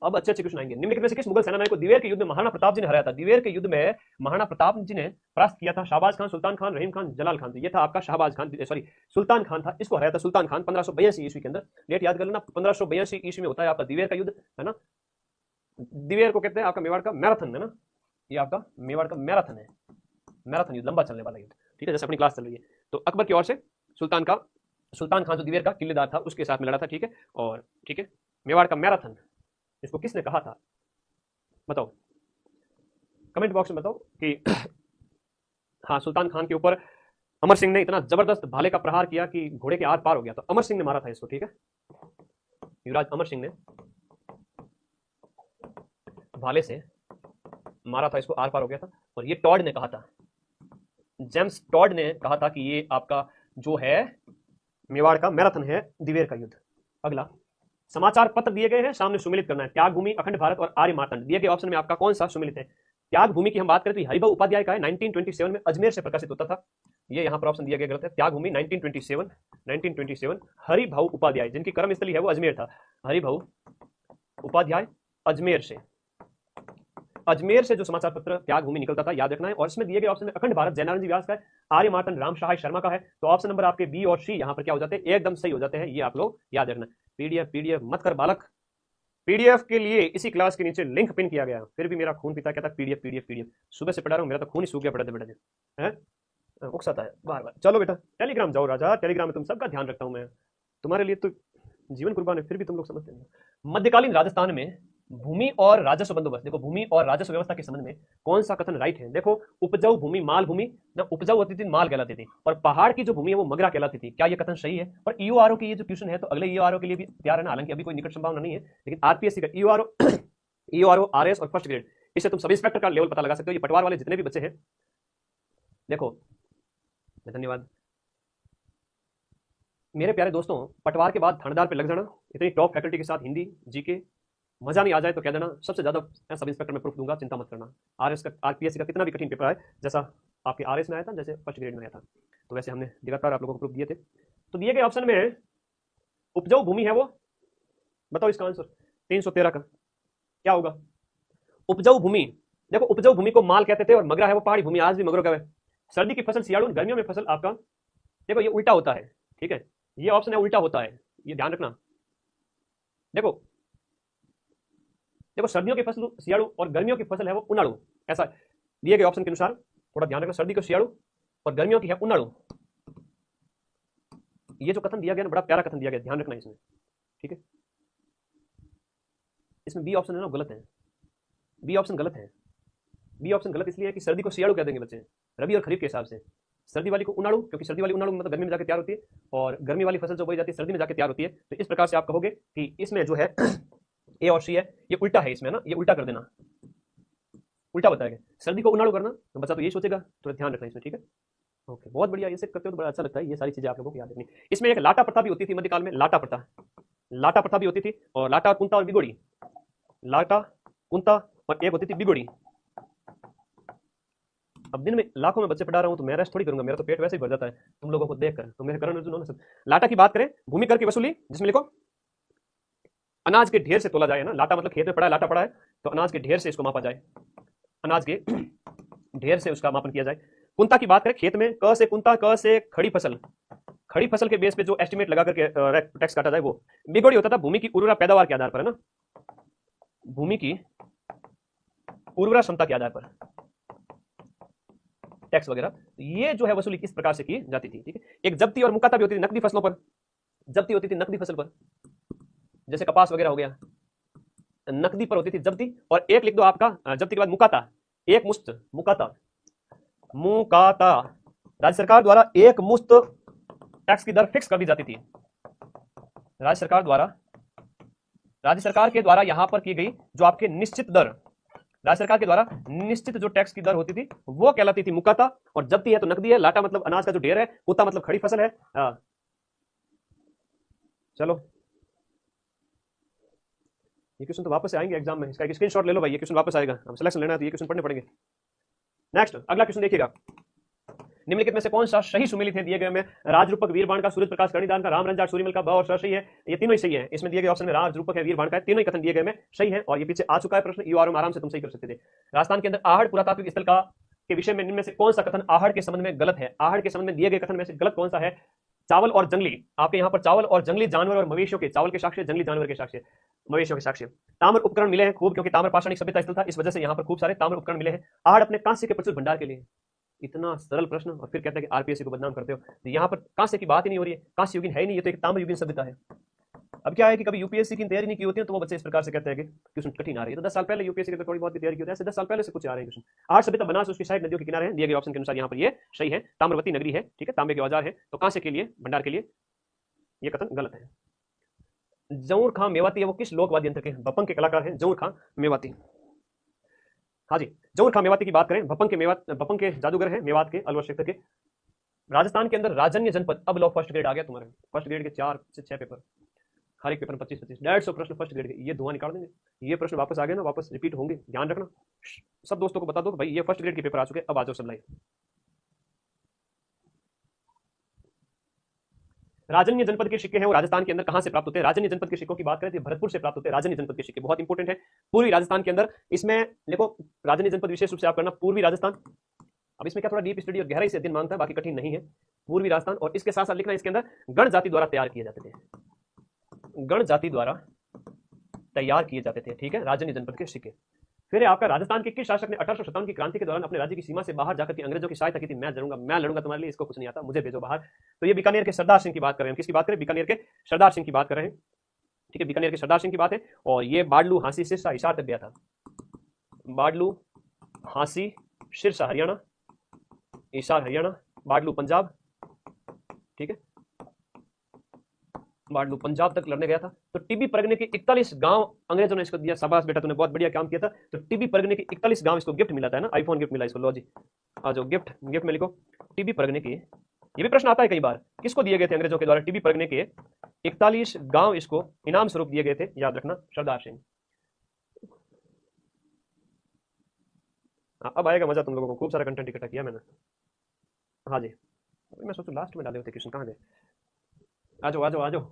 अब अच्छे अच्छे क्वेश्चन आएंगे। निम्नलिखित में से किस मुगल सेनानायक को दिवेर के युद्ध में महाराणा प्रताप जी ने हराया था? दिवेर के युद्ध में महाराणा प्रताप जी ने परास्त किया था शाहबाज खान, सुल्तान खान, रहीम खान, जलाल खान। ये था आपका शाहबाज खान, सॉरी सुल्तान खान था, इसको हराया था सुल्तान खान 1582 ईस्वी के अंदर। डेट याद कर लेना, 1582 ईस्वी में होता है आपका दिवेर का युद्ध, है ना। दिवेर को कहते हैं आपका मेवाड़ का मैराथन, है ना, ये आपका मेवाड़ का मैराथन है, मैराथन युद्ध, लंबा चलने वाला युद्ध, ठीक है, जैसे अपनी क्लास चल रही है। तो अकबर की ओर से सुल्तान खान जो दिवेर का किलेदार था उसके साथ में लड़ा था, ठीक है। और ठीक है, मेवाड़ का मैराथन इसको किसने कहा था, बताओ कमेंट बॉक्स में बताओ कि हाँ, सुल्तान खान के ऊपर अमर सिंह ने इतना जबरदस्त भाले का प्रहार किया कि घोड़े के आर पार हो गया। तो अमर सिंह ने मारा था इसको, ठीक है, युवराज अमर सिंह ने भाले से मारा था इसको, आर पार हो गया था। और ये टॉड ने कहा था, जेम्स टॉड ने कहा था कि ये आपका जो है मेवाड़ का मैराथन है दिवेर का युद्ध। अगला, समाचार पत्र दिए गए हैं, सामने सुमिलित करना है। त्याग भूमि, अखंड भारत और आर्य मार्तंड। दिए गए ऑप्शन में आपका कौन सा सुमिलित है? त्याग भूमि की हम बात करें तो हरिभाऊ उपाध्याय का है, 1927 में अजमेर से प्रकाशित होता था। ये यहाँ पर ऑप्शन दिया गया गलत है। त्याग भूमि 1927 हरिभाऊ उपाध्याय, जिनकी कर्मस्थली है वो अजमेर था। हरिभाऊ उपाध्याय अजमेर से जो समाचार पत्र त्याग भूमि निकलता था, याद रखना है। और इसमें दिए गए ऑप्शन में अखंड भारत जयनारायण जी व्यास का है, आर्य मार्तंड राम सहाय शर्मा का है। तो ऑप्शन नंबर आपके बी और सी यहाँ पर क्या हो जाते हैं, एकदम सही हो जाते हैं। ये आप लोग याद रखना। पीडीएफ मत कर बालक, पीडीएफ के लिए इसी क्लास के नीचे लिंक पिन किया गया, फिर भी मेरा खून पीता कहता पीडीएफ। सुबह से पढ़ा रहा हूँ, मेरा तो खून ही सूख गया पढ़ते पढ़ते, उकसाता है बार बार। चलो बेटा टेलीग्राम जाओ राजा, टेलीग्राम में तुम सबका ध्यान रखता हूँ मैं, तुम्हारे लिए तो जीवन कुर्बान है, फिर भी तुम लोग समझते हैं। मध्यकालीन राजस्थान में भूमि और राजस्व बंदोबस्त, देखो भूमि और राजस्व व्यवस्था के संबंध में कौन सा कथन राइट है? देखो, उपजाऊ भूमि माल भूमि ना, उपजाऊ होती थी माल कहलाती थी, और पहाड़ की जो भूमि है वो मगरा कहलाती थी। क्या ये कथन सही है? और ईओआरओ की ये जो क्वेश्चन है, तो अगले ईओआरओ के लिए भी तैयार है ना, हालांकि अभी कोई निकट संभावना नहीं है, लेकिन आरपीएससी का ईओआरओ आरएस और फर्स्ट ग्रेड, इससे तुम सब इंस्पेक्टर का लेवल पता लगा सकते हो। ये पटवार वाले जितने भी बच्चे हैं, देखो धन्यवाद मेरे प्यारे दोस्तों, पटवार के बाद थानेदार पे लग जाना, इतनी टॉप फैकल्टी के साथ हिंदी जीके, मजा नहीं आ जाए तो कह देना, सबसे ज्यादा सब इंस्पेक्टर में प्रूफ दूंगा, चिंता मत करना। आरएस का आरपीएससी का कितना भी कठिन पेपर आए, जैसा आपके आरएस में आया था, जैसे फर्स्ट ग्रेड में आया था, तो वैसे हमने लगातार आप लोगों को प्रूफ दिए थे। तो दिए गए ऑप्शन में उपजाऊ भूमि है वो, बताओ इसका आंसर 313 का क्या होगा? उपजाऊ भूमि, देखो उपजाऊ भूमि को माल कहते थे, और मगरा है वो पहाड़ी भूमि, आज भी मगरों का है। सर्दी की फसल सियाड़ू, गर्मियों में फसल आपका, देखो ये उल्टा होता है, ठीक है, ये ऑप्शन है उल्टा होता है, ये ध्यान रखना। देखो सर्दियों की फसल सियाड़ू और गर्मियों की फसल है वो उनाड़ू, ऐसा दिए गए ऑप्शन के अनुसार, थोड़ा ध्यान रखना। सर्दी को सियाड़ू और गर्मियों की है उनाड़ू, ये जो कथन दिया गया ना, बड़ा प्यारा कथन दिया गया, ध्यान रखना इसमें, ठीक है। इसमें बी ऑप्शन है ना गलत है, बी ऑप्शन गलत है। बी ऑप्शन गलत इसलिए है कि सर्दी को सियाड़ू कह देंगे बच्चे, रबी और खरीफ के हिसाब से। सर्दी वाली को उनाड़ू, क्योंकि सर्दी वाली उनाड़ू मतलब गर्मी में जाकर तैयार होती है, और गर्मी वाली फसल जो बोई जाती है सर्दी में जाकर तैयार होती है। तो इस प्रकार से आप कहोगे कि इसमें जो है ए और सी है, ये उल्टा है इसमें ना, ये उल्टा कर देना, उल्टा बताएगा। सर्दी को उनाड़ू करना तो बच्चा तो यही सोचेगा, तो ध्यान रखना इसमें, ठीक है। ओके, बहुत बढ़िया, ये करते हो तो बड़ा अच्छा लगता है, ये सारी चीजें आप लोगों को याद रखनी। इसमें एक लाटा प्रथा भी होती थी मध्यकाल में, लाटा प्रथा भी होती थी, और लाटा कुंता और बिगोड़ी, लाटा कुंता और एक होती थी बिगोड़ी। अब दिन में लाखों में बच्चे पढ़ा रहा हूं तो मैं रेस्ट थोड़ी करूंगा, मेरा तो पेट वैसे ही भर जाता है तुम लोगों को देखकर, तो मेरे करण अर्जुन सब। लाटा की बात करें, भूमि कर की वसूली, जिसमें लिखो अनाज के ढेर से तोला जाए ना, लाटा मतलब खेत में पड़ा है, लाटा पड़ा है, तो अनाज के ढेर से इसको मापा जाए, अनाज के ढेर से उसका मापन किया जाए। कुंता की बात करें, खेत में क से कुंता, क से खड़ी फसल के बेस पे जो एस्टिमेट लगा करके टैक्स काटा जाए वो। बिगोड़ी होता था भूमि की उर्वरा पैदावार के आधार पर, है ना, भूमि की उर्वरा क्षमता के आधार पर टैक्स वगैरह। ये जो है वसूली किस प्रकार से की जाती थी, ठीक है। एक जब्ती और मुकाता भी होती थी नकदी फसलों पर, जब्ती होती थी नकदी फसल पर, जैसे कपास वगैरह हो गया, नकदी पर होती थी जब्ती। और एक लिख दो आपका जब्ती के बाद मुकाता, एक मुश्त, मुकाता राज्य सरकार द्वारा एक मुश्त टैक्स की दर फिक्स कर दी जाती थी। राज्य सरकार के द्वारा यहां पर की गई जो आपके निश्चित दर, राज्य सरकार के द्वारा निश्चित जो टैक्स की दर होती थी वो कहलाती थी मुकाता। और जब्ती है तो नकदी है, लाटा मतलब अनाज का जो ढेर है, कुत्ता मतलब खड़ी फसल है। चलो ये क्वेश्चन तो वापस आएंगे एग्जाम में, इसका एक स्क्रीनशॉट ले लो भाई, ये क्वेश्चन वापस आएगा, हम सिलेक्शन लेना है तो ये क्वेश्चन पढ़ने पड़ेंगे। नेक्स्ट अगला क्वेश्चन देखिएगा, निम्नलिखित में से कौन सा सही सुमेलित है दिए गए में? राजरूपक, वीरबाण का, सूर्य प्रकाश, कर्णिदान का, राम रंजाट, सूर्यमल का, ब और स सही है। ये तीनों ही सही है। इसमें दिए गए ऑप्शन में राजरूपक है, वीरबाण का है, तीनों ही कथन दिए गए में सही है। और ये पीछे आ चुका है प्रश्न, यू आराम से तुम सही कर सकते थे। राजस्थान के अंदर आहड़ पुरातात्विक स्थल का के विषय में निम्न में से कौन सा कथन आहड़ के संबंध में गलत है? आहड़ के संबंध में दिए गए कथन में से गलत कौन सा है? चावल और जंगली, आपके यहाँ पर चावल और जंगली जानवर और मवेशियों के, चावल के साक्ष्य, जंगली जानवर के साक्ष्य, मवेशियों के साक्ष्य। ताम्र उपकरण मिले हैं खूब, क्योंकि ताम्र पाषाणिक सभ्यता स्थल था, इस वजह से यहाँ पर खूब सारे ताम्र उपकरण मिले हैं। आहड़ अपने कांस्य के प्रचुर भंडार के लिए। इतना सरल प्रश्न और फिर कहते हैं कि आरपीएससी को बदनाम करते हो। तो यहाँ पर कांस्य की बात ही नहीं हो रही है, कांस्य युगीन है ही नहीं, ये तो एक ताम्र युगीन सभ्यता है। अब क्या है कि कभी यूपीएससी की तैयारी नहीं की होती है तो वो बच्चे इस प्रकार से कहते हैं कि क्वेश्चन कठिन आ रही है। तो 10 साल पहले यूपीएससी की थोड़ी बहुत तैयारी की होती है, ऐसे 10 साल पहले से कुछ आ रहे हैं क्वेश्चन। आठ सभ्यता बनास उसकी साइड नदियों के किनारे है, दिए गए ऑप्शन के अनुसार यहाँ पर ये सही है। ताम्रवती नगरी है, ठीक है, तांबे के औजार है, तो कांस्य के लिए, भंडार के लिए ये कथन गलत है। जऊर खां मेवाती है वो किस लोकवाद्य यंत्र के? भपंग के कलाकार हैं जऊर खां मेवाती। हाँ जी, जऊर खां मेवाती की बात करें, भपंग के जादूगर हैं, मेवात के, अलवर क्षेत्र के। राजस्थान के अंदर राजन्य जनपद, अब लो फर्स्ट ग्रेड आ गया तुम्हारे, फर्स्ट ग्रेड के 4 से 6 पेपर, हर एक पेपर में 25-25 150 प्रश्न फर्स्ट ग्रेड के, ये धुआं निकाल देंगे। ये प्रश्न वापस आ गए ना, वापस रिपीट होंगे, ध्यान रखना। सब दोस्तों को बता दो भाई ये फर्स्ट ग्रेड के पेपर आ चुके, अब आ जाओ सब लाइव। राजन्य जनपद के सिक्के हैं वो राजस्थान के अंदर कहां से प्राप्त होते हैं? राजन्य जनपद के सिक्कों की बात करें तो भरतपुर से प्राप्त होते हैं। राजन्य जनपद के सिक्के बहुत इंपॉर्टेंट है, पूर्वी राजस्थान के अंदर। इसमें देखो राजन्य जनपद विशेष रूप से आप करना पूर्वी राजस्थान। अब इसमें क्या थोड़ा डीप स्टडी और गहराई से अध्ययन मांगता है, बाकी कठिन नहीं है। पूर्वी राजस्थान, और इसके साथ साथ लिखना इसके अंदर गण जाति द्वारा तैयार किए जाते थे, गण जाति द्वारा तैयार किए जाते थे, ठीक है, राजन्य जनपद के सिक्के। फिर आपका राजस्थान के किस शासक ने 1857 की क्रांति के दौरान अपने राज्य की सीमा से बाहर जाकर के अंग्रेजों की सहायता की थी? मैं लड़ूंगा तुम्हारे लिए, इसको कुछ नहीं आता, मुझे भेजो बाहर। तो ये बीकानेर के सरदार सिंह की बात कर रहे हैं। किसकी बात करें? बीकानेर के सरदार सिंह की बात कर रहे हैं, ठीक है, बीकानेर के सरदार सिंह की बात है। और ये बाडलू, हांसी, सिरसा, हिसार तक गया था। बाडलू, हांसी, सिरसा हरियाणा, हिसार हरियाणा, बाडलू पंजाब, ठीक है, बाडलू पंजाब तक लड़ने गया था। तो टीबी परगने के 41 गांव अंग्रेजों ने इसको दिया। शाबाश बेटा, तूने बहुत बढ़िया काम किया था। तो टीबी परगने के 41 गांव इसको गिफ्ट मिला था ना, आईफोन गिफ्ट मिला इसको। लो जी, आ जाओ, गिफ्ट में लिखो टीबी परगने के। ये भी प्रश्न आता है कई बार, किसको दिए गए थे अंग्रेजों के द्वारा टीबी परगने के 41 गांव इसको इनाम स्वरूप दिए गए थे? याद रखना, सरदार सिंह। अब आएगा मजा तुम लोगों को, खूब सारा कंटेंट इकट्ठा किया मैंने। हाँ जी, मैं सोचूं लास्ट में डाले होते क्वेश्चन, कहाँ गए? आ जाओ।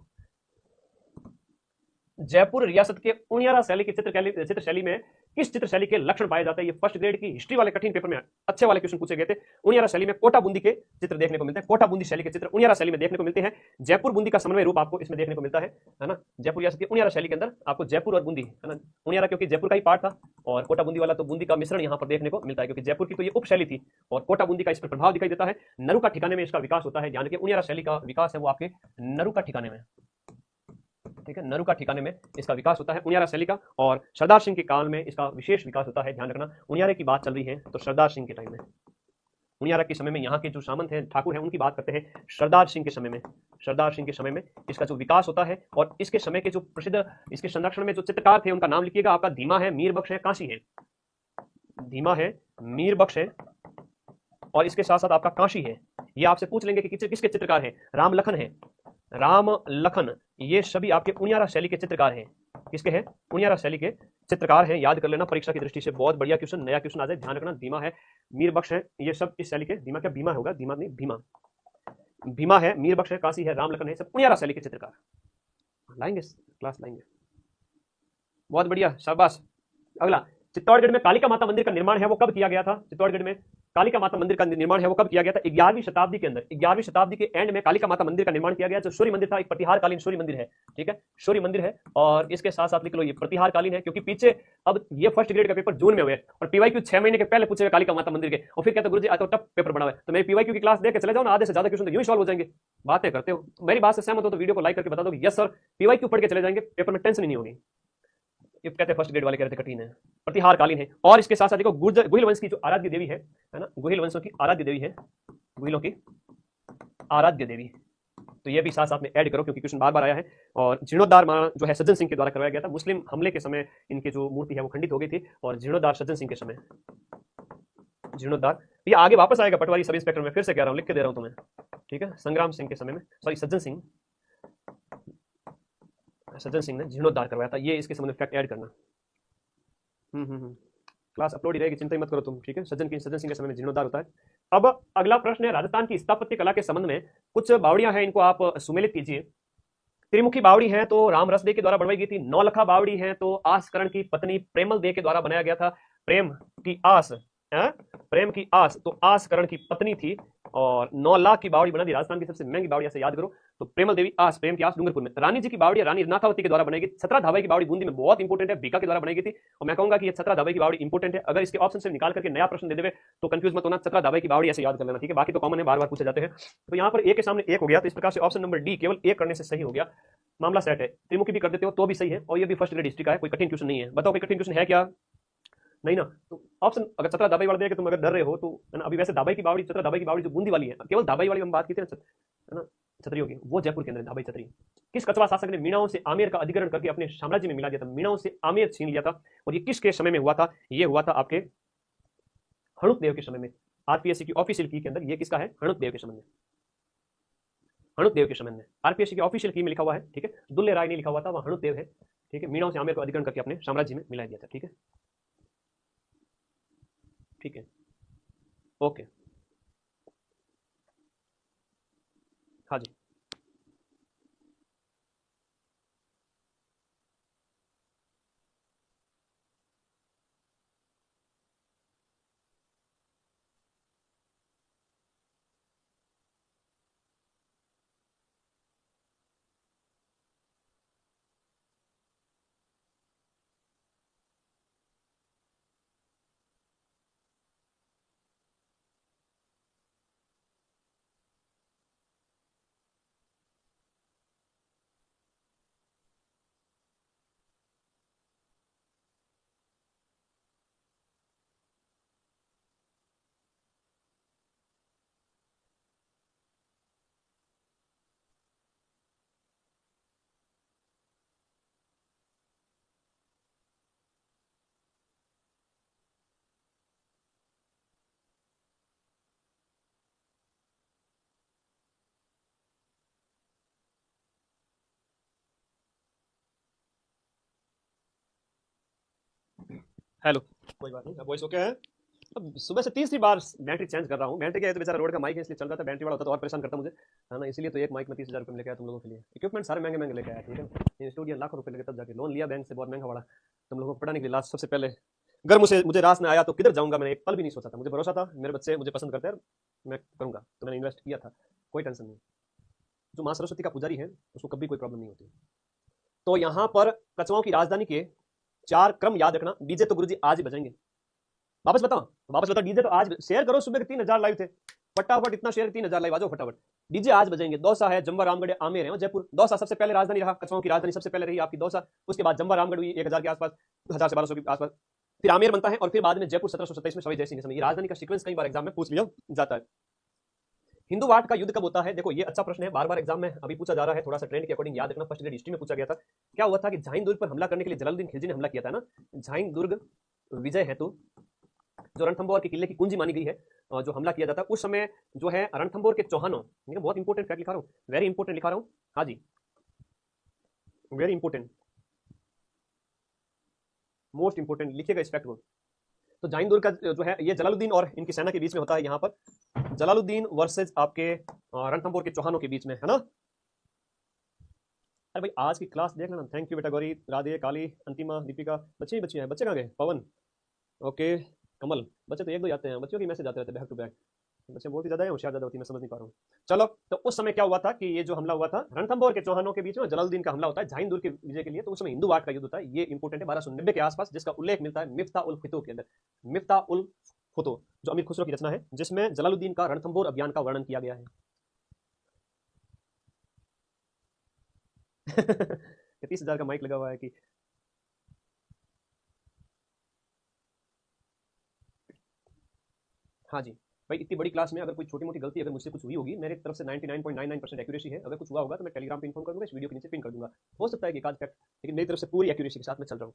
जयपुर रियासत के उनियारा शैली की चित्रशैली में किस चित्रशैली के लक्षण पाए जाते हैं? ये फर्स्ट ग्रेड की हिस्ट्री वाले कठिन पेपर में अच्छे वाले क्वेश्चन पूछे गए थे। उनियारा शैली में कोटा बूंदी के चित्र देखने को मिलते हैं, कोटा बूंदी शैली के चित्र उनियारा शैली में देखने को मिलते हैं। जयपुर बूंदी का समन्वय रूप आपको इसमें देखने को मिलता है ना। जयपुर रियासत की उनियारा शैली के अंदर आपको जयपुर और बूंदी, है ना, उनियारा क्योंकि जयपुर का ही पार्ट था, और कोटा बूंदी वाला तो बूंदी का मिश्रण यहाँ पर देखने को मिलता है, क्योंकि जयपुर की तो ये उपशैली थी और कोटा बूंदी का इस पर प्रभाव दिखाई देता है। नरू का ठिकाने में इसका विकास होता है, यानी कि उनियारा शैली का विकास है वो आपके नरू का ठिकाने में, ठीक है, नरू का ठिकाने में इसका विकास होता है उनियारा शैली का। और सरदार सिंह के काल में इसका विशेष विकास होता है। ध्यान रखना, उनियारे की बात चल रही है तो सरदार सिंह के टाइम में, उनियारा के समय में यहाँ के जो सामंत हैं, ठाकुर हैं, उनकी बात करते हैं। सरदार सिंह के समय में इसका जो विकास होता है। और इसके समय के जो प्रसिद्ध इसके संरक्षण में जो चित्रकार थे उनका नाम लिखिएगा। आपका धीमा है, मीर बख्श है, काशी है। धीमा है, मीर बख्श है, और इसके साथ साथ आपका काशी है। ये आपसे पूछ लेंगे कि किसके चित्रकार हैं? राम लखन है, राम लखन, ये सभी आपके उनियारा शैली के चित्रकार हैं। किसके हैं? उनियारा शैली के चित्रकार हैं। याद कर लेना, परीक्षा की दृष्टि से बहुत बढ़िया क्वेश्चन, नया क्वेश्चन आ जाए। ध्यान रखना, धीमा है, मीर बख्श है, ये सब इस शैली के। धीमा क्या भीमा होगा? धीमा नहीं, भीमा। भीमा है, मीर बख्श है, काशी है, राम लखन है, सब उनियारा शैली के चित्रकार। लाएंगे क्लास, लाएंगे, बहुत बढ़िया, शाबाश। अगला, चित्तौड़गढ़ में कालिका माता मंदिर का निर्माण है वो कब किया गया था? चित्तौड़गढ़ में कालिका माता मंदिर का निर्माण है वो कब किया गया था? 11वीं शताब्दी के अंदर, 11वीं शताब्दी के एंड में कालिका माता मंदिर का निर्माण किया गया। जो सूर्य मंदिर था, एक प्रतिहारकालीन सूर्य मंदिर है, ठीक है, सूर्य मंदिर है। और इसके साथ साथ लिख लो ये प्रतिहारकालीन है, क्योंकि पीछे अब ये फर्स्ट ग्रेड का पेपर जून में हुए और पीवाईक्यू 6 महीने के पहले पूछे हुए कालिका माता मंदिर के, और फिर कहते गुरुजी आज तो टफ पेपर बना हुआ है। तो मैं पीवाईक्यू की क्लास देकर चले जाओ ना, आधे से ज्यादा क्वेश्चन तो यूं ही सॉल्व हो जाएंगे। बातें करते हो, मेरी बात से सहमत हो तो वीडियो को लाइक करके बता दो यस सर, पीवाईक्यू पढ़ के चले जाएंगे, पेपर में टेंशन ही नहीं होगी। ये कहते हैं फर्स्ट ग्रेड वाले कह रहे थे कठिन है, प्रतिहारकालीन है। और इसके साथ साथ देखो गुहिल वंश की जो आराध्य देवी है ना, गुहिल वंशों की आराध्य देवी है, गुहिलों की आराध्य देवी, तो ये भी साथ साथ में ऐड करो क्योंकि क्वेश्चन बार बार आया है। और जीर्णोद्धार जो है सज्जन सिंह के द्वारा करवाया गया था। मुस्लिम हमले के समय इनकी जो मूर्ति है वो खंडित हो गई थी, और जीर्णोद्धार सज्जन सिंह के समय, जीर्णोद्धार ये आगे वापस आएगा पटवारी सब इंस्पेक्टर में, फिर से कह रहा हूँ, लिख के दे रहा हूँ तुम्हें, ठीक है। संग्राम सिंह के समय में, सॉरी सज्जन सिंह ने जीर्णोद्धार करवाया था। ये इसके संबंध में फैक्ट ऐड करना। क्लास अपलोड ही रहेगी, चिंता ही मत करो तुम, ठीक है। सज्जन सिंह के समय में जीर्णोद्धार होता है। अब अगला प्रश्न है, राजस्थान की स्थापत्य कला के संबंध में कुछ बावड़ियां हैं, इनको आप सुमेलित कीजिए। त्रिमुखी बावड़ी है तो राम रस दे के द्वारा बनवाई गई थी। नौलखा बावड़ी है तो आसकरण की पत्नी प्रेमल दे के द्वारा बनाया गया था। प्रेम की आस है, प्रेम की आस तो आसकरण की पत्नी थी। और 9 लाख की बावड़ी बना दी, राजस्थान की सबसे महंगी बावड़ी, ऐसे याद करो। तो प्रेमल देवी आस, प्रेम की आस डूंगरपुर में। रानी जी की बावड़ी रानी नाथावती के द्वारा बनाई गई। 17 धाबाई की बावड़ी बूंदी में बहुत इंपॉर्टेंट है, बीका के द्वारा बनाई गई थी। और मैं कहूंगा कि ये 17 धाबाई की बावड़ी इंपॉर्टेंट है। अगर इसके ऑप्शन से निकाल करके नया प्रश्न दे देवे तो कंफ्यूज मत होना, 17 धाबाई की बावड़ी ऐसे याद कर लेना, ठीक है। बाकी तो कॉमन है, बार बार पूछे जाते हैं। तो यहाँ पर एक के सामने एक हो गया, तो इस प्रकार से ऑप्शन नंबर डी केवल एक करने से सही हो गया, मामला सेट है। त्रिमुखी भी कर देते हो तो भी सही है, और ये भी फर्स्ट ग्रेड हिस्ट्री का है, कोई कठिन क्वेश्चन नहीं है। बताओ कोई कठिन क्वेश्चन है क्या? नहीं ना। तो ऑप्शन अगर 17 दाबाई वाला देगा, तुम अगर डर रहे हो तो है ना, अभी वैसे दाबाई की बावड़ी, 17 दाबाई की बावड़ी जो बूंदी वाली है, केवल दाबाई वाली हम बात की थी ना, है ना, छतरी होगी, वो जयपुर के अंदर दाबाई छतरी। किस कछवा शासक ने मीणाओं से आमेर का अधिग्रहण करके अपने साम्राज्य में मिला दिया था? मीणाओं से आमेर छीन लिया था, और ये किसके समय में हुआ था? ये हुआ था आपके हणुक देव के समय में। आरपीएससी की ऑफिशियल की के अंदर ये किसका है? हणुक देव के समय में, हणुक देव के समय में। आरपीएससी की ऑफिशियल की में लिखा हुआ है, ठीक है, दुल्ले राय नहीं लिखा हुआ था, वह हणुक देव है, ठीक है। मीणाओं से आमेर को अधिग्रहण करके अपने साम्राज्य में मिला दिया था, ठीक है, ठीक है, ओके, हाँ जी। हेलो, कोई बात नहीं, अब वॉइस ओके है। अब सुबह से तीसरी बार बैटरी चेंज कर रहा हूँ। बैटरी क्या है, तो बेचारा रोड का माइक है इसलिए चल रहा था, बैटरी वाला होता तो और परेशान करता मुझे, है ना। इसलिए तो एक माइक में 30,000 रुपये में लेके आया तुम लोगों के लिए। इक्विपमेंट सारे महंगे महंगे लेके आया, ठीक है। स्टूडियो लाखों रुपये लेके तब जाके लोन लिया बैंक से, बहुत महंगा वाला, तुम लोगों को पढ़ाने के लिए। लास्ट सबसे पहले अगर मुझे रास में आया तो किधर जाऊंगा, मैंने एक पल भी नहीं सोचा था। मुझे भरोसा था मेरे बच्चे मुझे पसंद करते हैं, मैं करूंगा, तो मैंने इन्वेस्ट किया था, कोई टेंशन नहीं। जो माँ सरस्वती का पुजारी है उसको कभी कोई प्रॉब्लम नहीं होती। तो यहाँ पर कछुओं की राजधानी के 4 क्रम याद रखना। डीजे तो गुरुजी आज ही बजाएंगे। वापस बताओ डीजे तो आज शेयर करो। सुबह के 3,000 लाइव थे, फटाफट इतना शेयर, 3,000 लाइव आ जाओ फटाफट। डीजे आज बजेंगे। दौसा है, जम्वा रामगढ़, आमेर है, जयपुर। दौसा सबसे पहले राजधानी रहा, कछुओं की राजधानी सबसे पहले रही आपकी दौसा। उसके बाद जम्वा रामगढ़ हुई 1000 के आसपास, 1000 से 1200 के आसपास, फिर आमेर बनता है, और फिर बाद में जयपुर 1727 में सवाई जय सिंह के समय। ये राजधानी का सीक्वेंस कई बार एग्जाम में पूछ लिया जाता है। हिंदू वाट का युद्ध कब होता है? देखो ये अच्छा प्रश्न है, बार बार एग्जाम में अभी पूछा जा रहा है, थोड़ा सा ट्रेंड के अकॉर्डिंग याद रखना। फर्स्ट ग्रेड हिस्ट्री में पूछा गया था। क्या हुआ था कि झाइन दुर्ग पर हमला करने के लिए जलालुद्दीन खिलजी ने हमला किया था ना। झाइन दुर्ग विजय हेतु जो रणथंबोर के किले की कुंजी मानी गई है, जो हमला किया जाता है उस समय जो है रणथंबोर के चौहानों, बहुत इंपॉर्टेंट फैक्ट लिखा रहा हूँ, वेरी इंपॉर्टेंट लिखा रहा हूँ, हाँ जी, वेरी इंपॉर्टेंट, मोस्ट इंपॉर्टेंट लिखिएगा इस फैक्ट को। तो झाइन दुर्ग का जो है ये जलालुद्दीन और इनकी सेना के बीच में होता है। यहाँ पर जलालुद्दीन वर्सेस आपके रणथंबोर के चौहानों के बीच में, है ना। अरे भाई आज की क्लास देख लेना। थैंक यू बेटा गौरी, राधे, काली, अंतिमा, दीपिका। बच्चे ही बच्चे हैं, बच्चे कहाँ गए? पवन, ओके, कमल। बच्चे तो 1-2 आते हैं, बच्चों की मैसेज आते रहते हैं बैक टू बैक। बच्चे बहुत ही ज्यादा है, होशियार ज्यादा होती है, मैं समझ नहीं पा रहा हूँ। चलो, तो उस समय क्या हुआ था कि ये जो हमला हुआ था रणथंबोर के चौहानों के बीच में, जलालुद्दीन का हमला होता है झाइन दुर्ग के विजय के लिए। तो उस समय हिंदू वाट का युद्ध होता है, ये इंपॉर्टेंट है, 1290 के आसपास, जिसका उल्लेख मिलता है मिफ्ता उल फुतूह के अंदर। मिफ्ता उल फुतूह जो अमीर खुसरो की रचना है, जिसमें जलालुद्दीन का रणथंबोर अभियान का वर्णन किया गया है। 30,000 का माइक लगा हुआ है कि हाँ जी भाई, इतनी बड़ी क्लास में अगर कोई छोटी मोटी गलती अगर मुझसे कुछ हुई होगी, मेरी तरफ से 99.99% एक्यूरेसी है। अगर कुछ हुआ होगा तो मैं टेलीग्राम पे इन्फॉर्म कर दूंगा, इस वीडियो के नीचे पिन कर दूंगा। हो सकता है कि एक आध फैक्ट, लेकिन मेरी तरफ से पूरी एक्यूरेसी के साथ मैं चल रहा हूँ।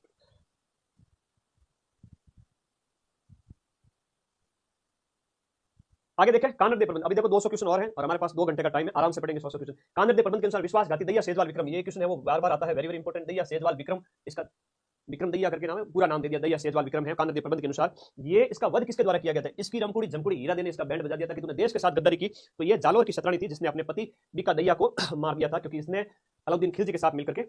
आगे देखें, कानर दे प्रबंध। अभी देखो 200 क्वेश्चन और हैं और हमारे पास 2 घंटे का टाइम है, आराम से पढ़ेंगे 100 क्वेश्चन। कानर दे प्रबंध के अनुसार विश्वासघाती दैया सेजवाल विक्रम, ये क्वेश्चन है वो बार बार आता है, वेरी वेरी इंपॉर्टेंट। दैया सेजवाल विक्रम, इसका विक्रम दहिया करके नाम है, पूरा नाम दे दिया, दहिया सेजवाल विक्रम है कानरदेव प्रबंध के अनुसार। ये इसका वध किसके द्वारा किया गया था? इसकी रमकुड़ी जमकुड़ी हीरा देने इसका बैंड बजा दिया था कि तूने देश के साथ गद्दारी की। तो ये जालोर की शतरानी थी जिसने अपने पति बीका दहिया को मार दिया था, क्योंकि इसने अलाउद्दीन खिलजी के साथ मिलकर के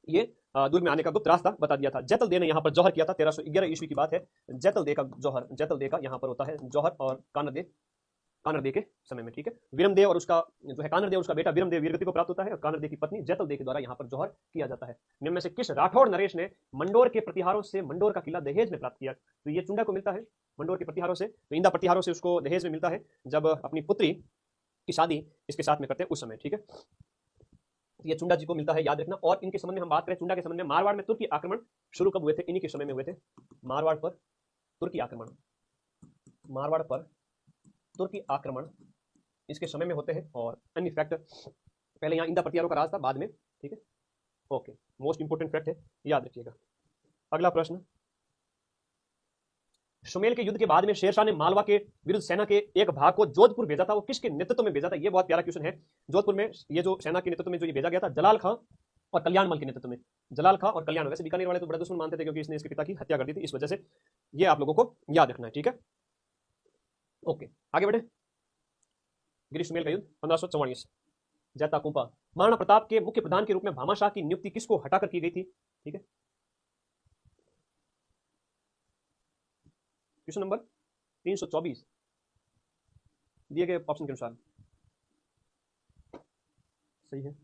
ये दूर में आने का गुप्त रास्ता बता दिया था। जैतल दे ने यहाँ पर जौहर किया था, 1311 ईस्वी की बात है। जैतल दे का जौहर, जैतल दे का यहाँ पर होता है जौहर, और कानरदे के समय में, ठीक है। विरमदेव और उसका जो है कानरदेव, उसका बेटा विरमदेव वीरगति को प्राप्त होता है, और कानरदेव की पत्नी जैतल दे के द्वारा यहाँ पर जौहर किया जाता है। निम्न में से किस राठौड़ नरेश ने मंडोर के प्रतिहारों से मंडोर का किला दहेज में प्राप्त किया? तो ये चुंडा को मिलता है मंडोर के प्रतिहारों से, तो इंदा प्रतिहारों से उसको दहेज में मिलता है जब अपनी पुत्री की शादी इसके साथ में करते हैं उस समय, ठीक है। ये चुंडा जी को मिलता है, याद रखना। और इनके संबंध में हम बात करें, चुंडा के संबंध में, मारवाड़ में तुर्की आक्रमण शुरू कब हुए थे? इन्हीं के समय में हुए थे। मारवाड़ पर तुर्की आक्रमण, मारवाड़ पर तुर्की आक्रमण इसके समय में होते हैं। और अन्य फैक्ट, पहले यहाँ इंदा प्रतिहारों का राज था, बाद में, ठीक है। ओके, मोस्ट इंपोर्टेंट फैक्ट है, याद रखिएगा। अगला प्रश्न, शुमेल के युद्ध के बाद में शेरशाह ने मालवा के विरुद्ध सेना के एक भाग को जोधपुर भेजा था, वो किसके नेतृत्व में भेजा था? ये बहुत प्यारा क्वेश्चन है। जोधपुर में ये जो सेना के नेतृत्व में जो ये भेजा गया था, जलाल खां और कल्याणमल के नेतृत्व में। जलाल खां और कल्याण, वैसे बीकानेर वाले तो बड़ा दुश्मन मानते थे क्योंकि इसने इसके पिता की हत्या कर दी थी, इस वजह से ये आप लोगों को याद रखना है, ठीक है। ओके, आगे बढ़े। गिरी शुमेल का युद्ध 1544, जैता कुंपा। महाराणा प्रताप के मुख्य प्रधान के रूप में भामाशाह की नियुक्ति किसको हटाकर की गई थी? ठीक है, क्वेश्चन नंबर 324 दिए गए ऑप्शन के अनुसार सही है।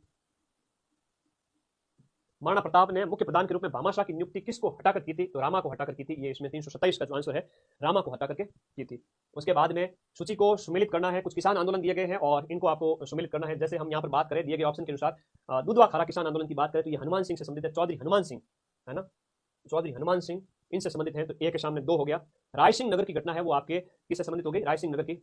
महाराणा प्रताप ने मुख्य प्रधान के रूप में भामाशाह की नियुक्ति किसको हटाकर की थी? तो रामा को हटाकर की थी। ये इसमें 327 का जो आंसर है, रामा को हटाकर के की थी। उसके बाद में सूची को सुमेलित करना है। कुछ किसान आंदोलन दिए गए हैं और इनको आपको सुमेलित करना है। जैसे हम यहाँ पर बात करें दिए गए ऑप्शन के अनुसार, दुधवा खारा किसान आंदोलन की बात करें तो ये हनुमान सिंह से संबंधित है, चौधरी हनुमान सिंह, है ना, चौधरी हनुमान सिंह इनसे संबंधित है। तो ए के सामने 2 हो गया। राय सिंह नगर की घटना है वो आपके किससे संबंधित हो गई? राय सिंह नगर की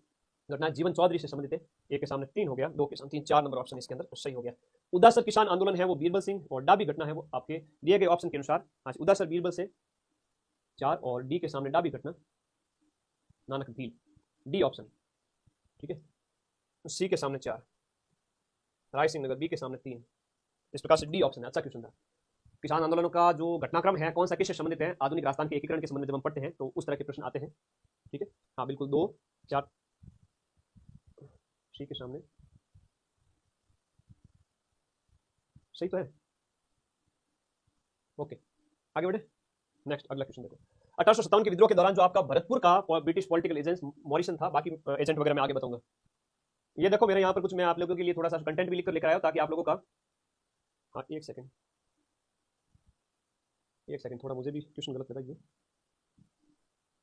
घटना जीवन चौधरी से संबंधित है। ए के सामने 3 हो गया, 2 के सामने 3, 4 नंबर ऑप्शन इसके अंदर सही हो गया। उदासर किसान आंदोलन है वो बीरबल सिंह, और डाबी घटना है वो आपके दिए गए ऑप्शन के अनुसार, आज उदासर बीरबल से 4, और डी के सामने डाबी घटना नानक भील, डी ऑप्शन, ठीक है। सी के सामने 4 राय सिंह नगर, बी के सामने 3, इस प्रकार से डी ऑप्शन है। अच्छा क्वेश्चन था। किसान आंदोलनों का जो घटनाक्रम है कौन सा किससे संबंधित है? आधुनिक राजस्थान के एकीकरण के संबंध में जब हम पढ़ते हैं तो उस तरह के प्रश्न आते हैं, ठीक है। हाँ बिल्कुल, 2, 4 सी के सामने सही तो है। ओके, आगे बढ़े। नेक्स्ट अगला क्वेश्चन देखो। 1857 के विद्रोह के दौरान जो आपका भरतपुर का ब्रिटिश पॉलिटिकल एजेंट मॉरिसन था, बाकी एजेंट वगैरह मैं आगे बताऊंगा। ये देखो मेरे यहाँ पर कुछ मैं आप लोगों के लिए थोड़ा सा कंटेंट भी लिख कर लेकर आया हूं ताकि आप लोगों का, हाँ एक सेकंड थोड़ा मुझे भी क्वेश्चन गलत लगा ये,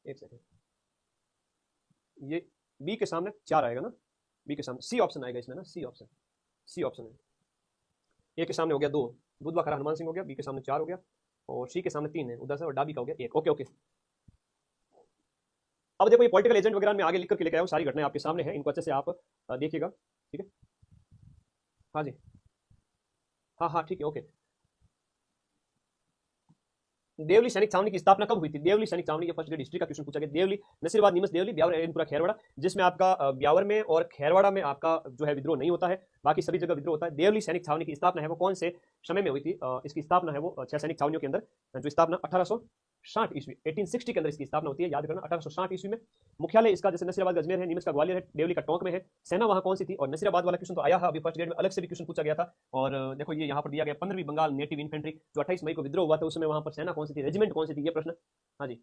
एक सेकंड। ये बी के सामने 4 आएगा ना, बी के सामने सी ऑप्शन आएगा इसमें ना, सी ऑप्शन है। ए के सामने हो गया 2, दुधवा खरा हनुमान सिंह हो गया, बी के सामने 4 हो गया, और सी के सामने 3 है उधर से, और डाबी का हो गया 1। ओके। अब देखो ये पॉलिटिकल एजेंट वगैरह में आगे लिख करके लेकर आया हूं, सारी घटनाएं आपके सामने हैं, इनको अच्छे से आप देखिएगा, ठीक है। हाँ जी, हाँ ठीक है, ओके। देवली सैनिक छावनी की स्थापना कब हुई थी? देवली सैनिक छावनी के फर्स्ट ग्रेड हिस्ट्री का क्वेश्चन पूछा गया। देवली, नसीराबाद, नीमच देवली, ब्यावर, एरनपुरा, खैरवाड़ा, जिसमें आपका ब्यावर में और खैरवाड़ा में आपका जो है विद्रोह नहीं होता है, बाकी सभी जगह विद्रोह होता है। देवली सैनिक छावनी की स्थापना है वो कौन से समय में हुई थी? इसकी स्थापना है वो 6 सैनिक छावनियों के अंदर जो स्थापना 1860 ईस्वी 1860 के अंदर इसकी स्थापना होती है, याद करना 1860 ईस्वी में। मुख्यालय इसका जैसे नसीराबाद अजमेर है, नीमच का ग्वालियर है, देवली का टोंक में है। सेना वहां कौन सी थी? और नसीराबाद वाला क्वेश्चन तो आया है अभी फर्स्ट ग्रेड में, अलग से भी क्वेश्चन पूछा गया था। और देखो ये यहाँ पर दिया गया 15वीं बंगाल नेटिव इन्फेंट्री जो 28 मई को विद्रोह हुआ था, उसमें वहां पर सेना कौन सी थी, रेजिमेंट कौन सी थी, ये प्रश्न, हाँ जी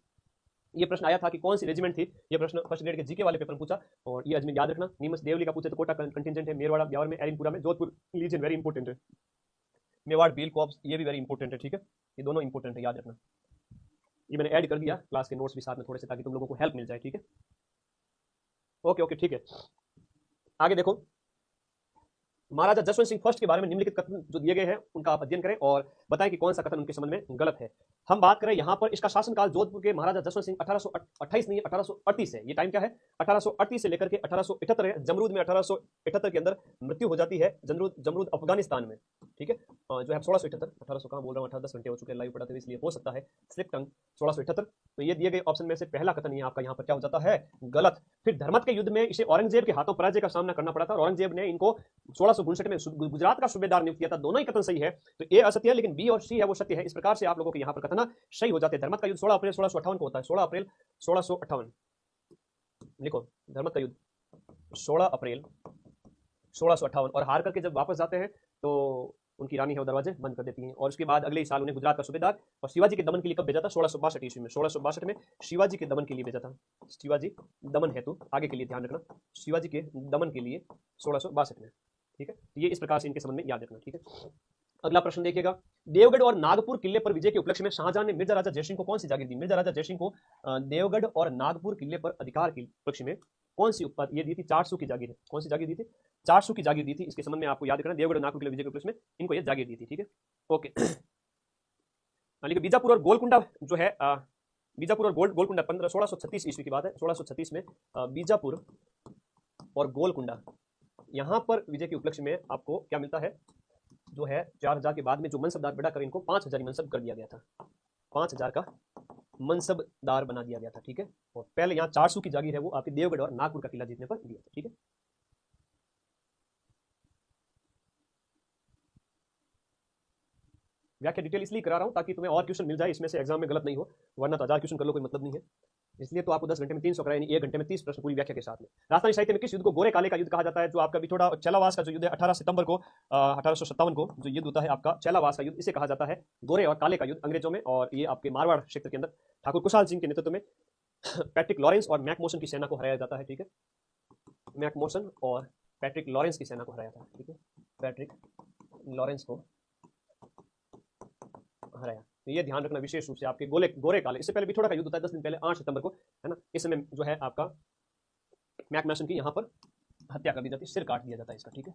ये प्रश्न आया था कि कौन सी रेजिमेंट थी। ये प्रश्न फर्स्ट ग्रेड के जीके वाले पेपर में पूछा, और ये अजमेर याद रखना। नीमच देवली का पूछे तो कोटा कंटिजेंट है, मेरवाड़ा ब्यावर में, एरनपुरा में, जोधपुर लीजियन वेरी इंपॉर्टेंट है, मेवाड़ भील कॉर्प्स ये भी वेरी इंपॉर्टेंट है, ठीक है। ये दोनों इंपॉर्टेंट है, याद रखना। ये मैंने ऐड कर दिया क्लास के नोट्स भी साथ में थोड़े से, ताकि तुम लोगों को हेल्प मिल जाए, ठीक है। ओके ठीक है, आगे देखो। महाराजा जसवंत सिंह फर्स्ट के बारे में निम्नलिखित कथन जो दिए गए हैं उनका आप अध्ययन करें और बताएं कि कौन सा कथन उनके संबंध में गलत है। हम बात करें यहाँ पर इसका शासनकाल जोधपुर के महाराजा जसवंत सिंह 1828 नहीं 1838 है। ये टाइम क्या है? 1838 से लेकर के 1878 है। जमरूद में 1878 के अंदर मृत्यु हो जाती है, जमरूद अफगानिस्तान में, ठीक है। जो है 1678, 1800 कहाँ बोल रहा हूँ, 18-10 घंटे हो चुके हैं लाइव पढ़ाते हुए, इसलिए हो सकता है स्लिप टंग 1678। तो ये दिए गए ऑप्शन में से पहला कथन ये आपका यहाँ पर क्या हो जाता है? गलत। फिर धर्मत के युद्ध में इसे औरंगजेब के हाथों पराजय का सामना करना पड़ा था और औरंगजेब ने इनको 1659 में गुजरात का सूबेदार नियुक्त किया था। दोनों ही कथन सही है, तो ए असत्य है, लेकिन बी और सी है वो सत्य है। इस प्रकार से आप लोगों को यहाँ पर कथन ना सही हो जाते हैं। धर्मत का युद्ध 16 अप्रैल 1658 को होता है, 16 अप्रैल 1658, लिखो धर्मत का युद्ध 16 अप्रैल 1658। और हार करके जब वापस जाते हैं तो उनकी रानी है वो दरवाजे बंद कर देती हैं, और उसके बाद अगले ही साल उन्हें गुजरात का सूबेदार और शिवाजी के दमन के लिए कब भेजा था? 1662 ईस्वी में, 1662 में शिवाजी के दमन के लिए भेजा था। शिवाजी दमन हेतु, आगे के लिए ध्यान रखना, शिवाजी के दमन के लिए 1662 में, ठीक है। ये इस प्रकार से इनके संबंध में याद रखना, ठीक है। अगला प्रश्न देखिएगा, देवगढ़ और नागपुर किले पर विजय के उपलक्ष्य में शाहजहां ने मिर्जा राजा जयसिंह को कौन सी जागीर दी? मिर्जा राजा जयसिंह को देवगढ़ और नागपुर किले पर अधिकार के उपलक्ष्य में कौन सी उपाधि ये दी थी? 400 की जागीर। कौन सी जागीर दी थी? 400 की जागीर दी थी। इसके संबंध में आपको याद रखना, देवगढ़ और नागपुर किले विजय के उपलक्ष्य में इनको ये जागीर दी थी, ठीक है। ओके, लेकिन बीजापुर और गोलकुंडा जो है, बीजापुर और गोलकुंडा 1636 ईस्वी की बात है। 1636 में बीजापुर और गोलकुंडा यहाँ पर विजय के उपलक्ष्य में आपको क्या मिलता है? जो है 4000 के बाद में जो मनसबदार बढ़ाकर इनको 5000 मनसब कर दिया गया था, 5000 का मनसबदार बना दिया गया था, ठीक है। और पहले यहाँ 400 की जागीर है वो आपके देवगढ़ और नागपुर का किला जीतने पर दिया था, ठीक है। व्याख्या डिटेल इसलिए करा रहा हूं ताकि तुम्हें और क्वेश्चन मिल जाए इसमें से, एग्जाम में गलत नहीं हो, वरना तो 1000 क्वेश्चन कर लो कोई मतलब नहीं है। इसलिए तो आपको 10 घंटे में 300 कराया, 1 घंटे में 30 प्रश्न पूरी व्याख्या के साथ में। राजस्थानी साहित्य में किस युद्ध को गोरे काले का युद्ध कहा जाता है? जो आपका बिठोड़ा और चेलावास का जो युद्ध है 18 सितंबर को 1857 को जो युद्ध होता है आपका चेलावास का युद्ध, इसे कहा जाता है गोरे और काले का युद्ध अंग्रेजों में। और ये आपके मारवाड़ क्षेत्र के अंदर ठाकुर कुशाल सिंह के नेतृत्व में पैट्रिक लॉरेंस और मैकमोसन की सेना को हराया जाता है, ठीक है। मैकमोसन और पैट्रिक लॉरेंस की सेना को हराया था, ठीक है। पैट्रिक लॉरेंस को हराया, तो ये ध्यान रखना विशेष रूप से आपके गोरे काले। इससे पहले बिठोड़ा का युद्ध होता है 10 दिन पहले 8 सितंबर को, है ना। इस समय जो है आपका मैकमोसन की यहाँ पर हत्या कर दी जाती है, सिर काट दिया जाता है इसका, ठीक है।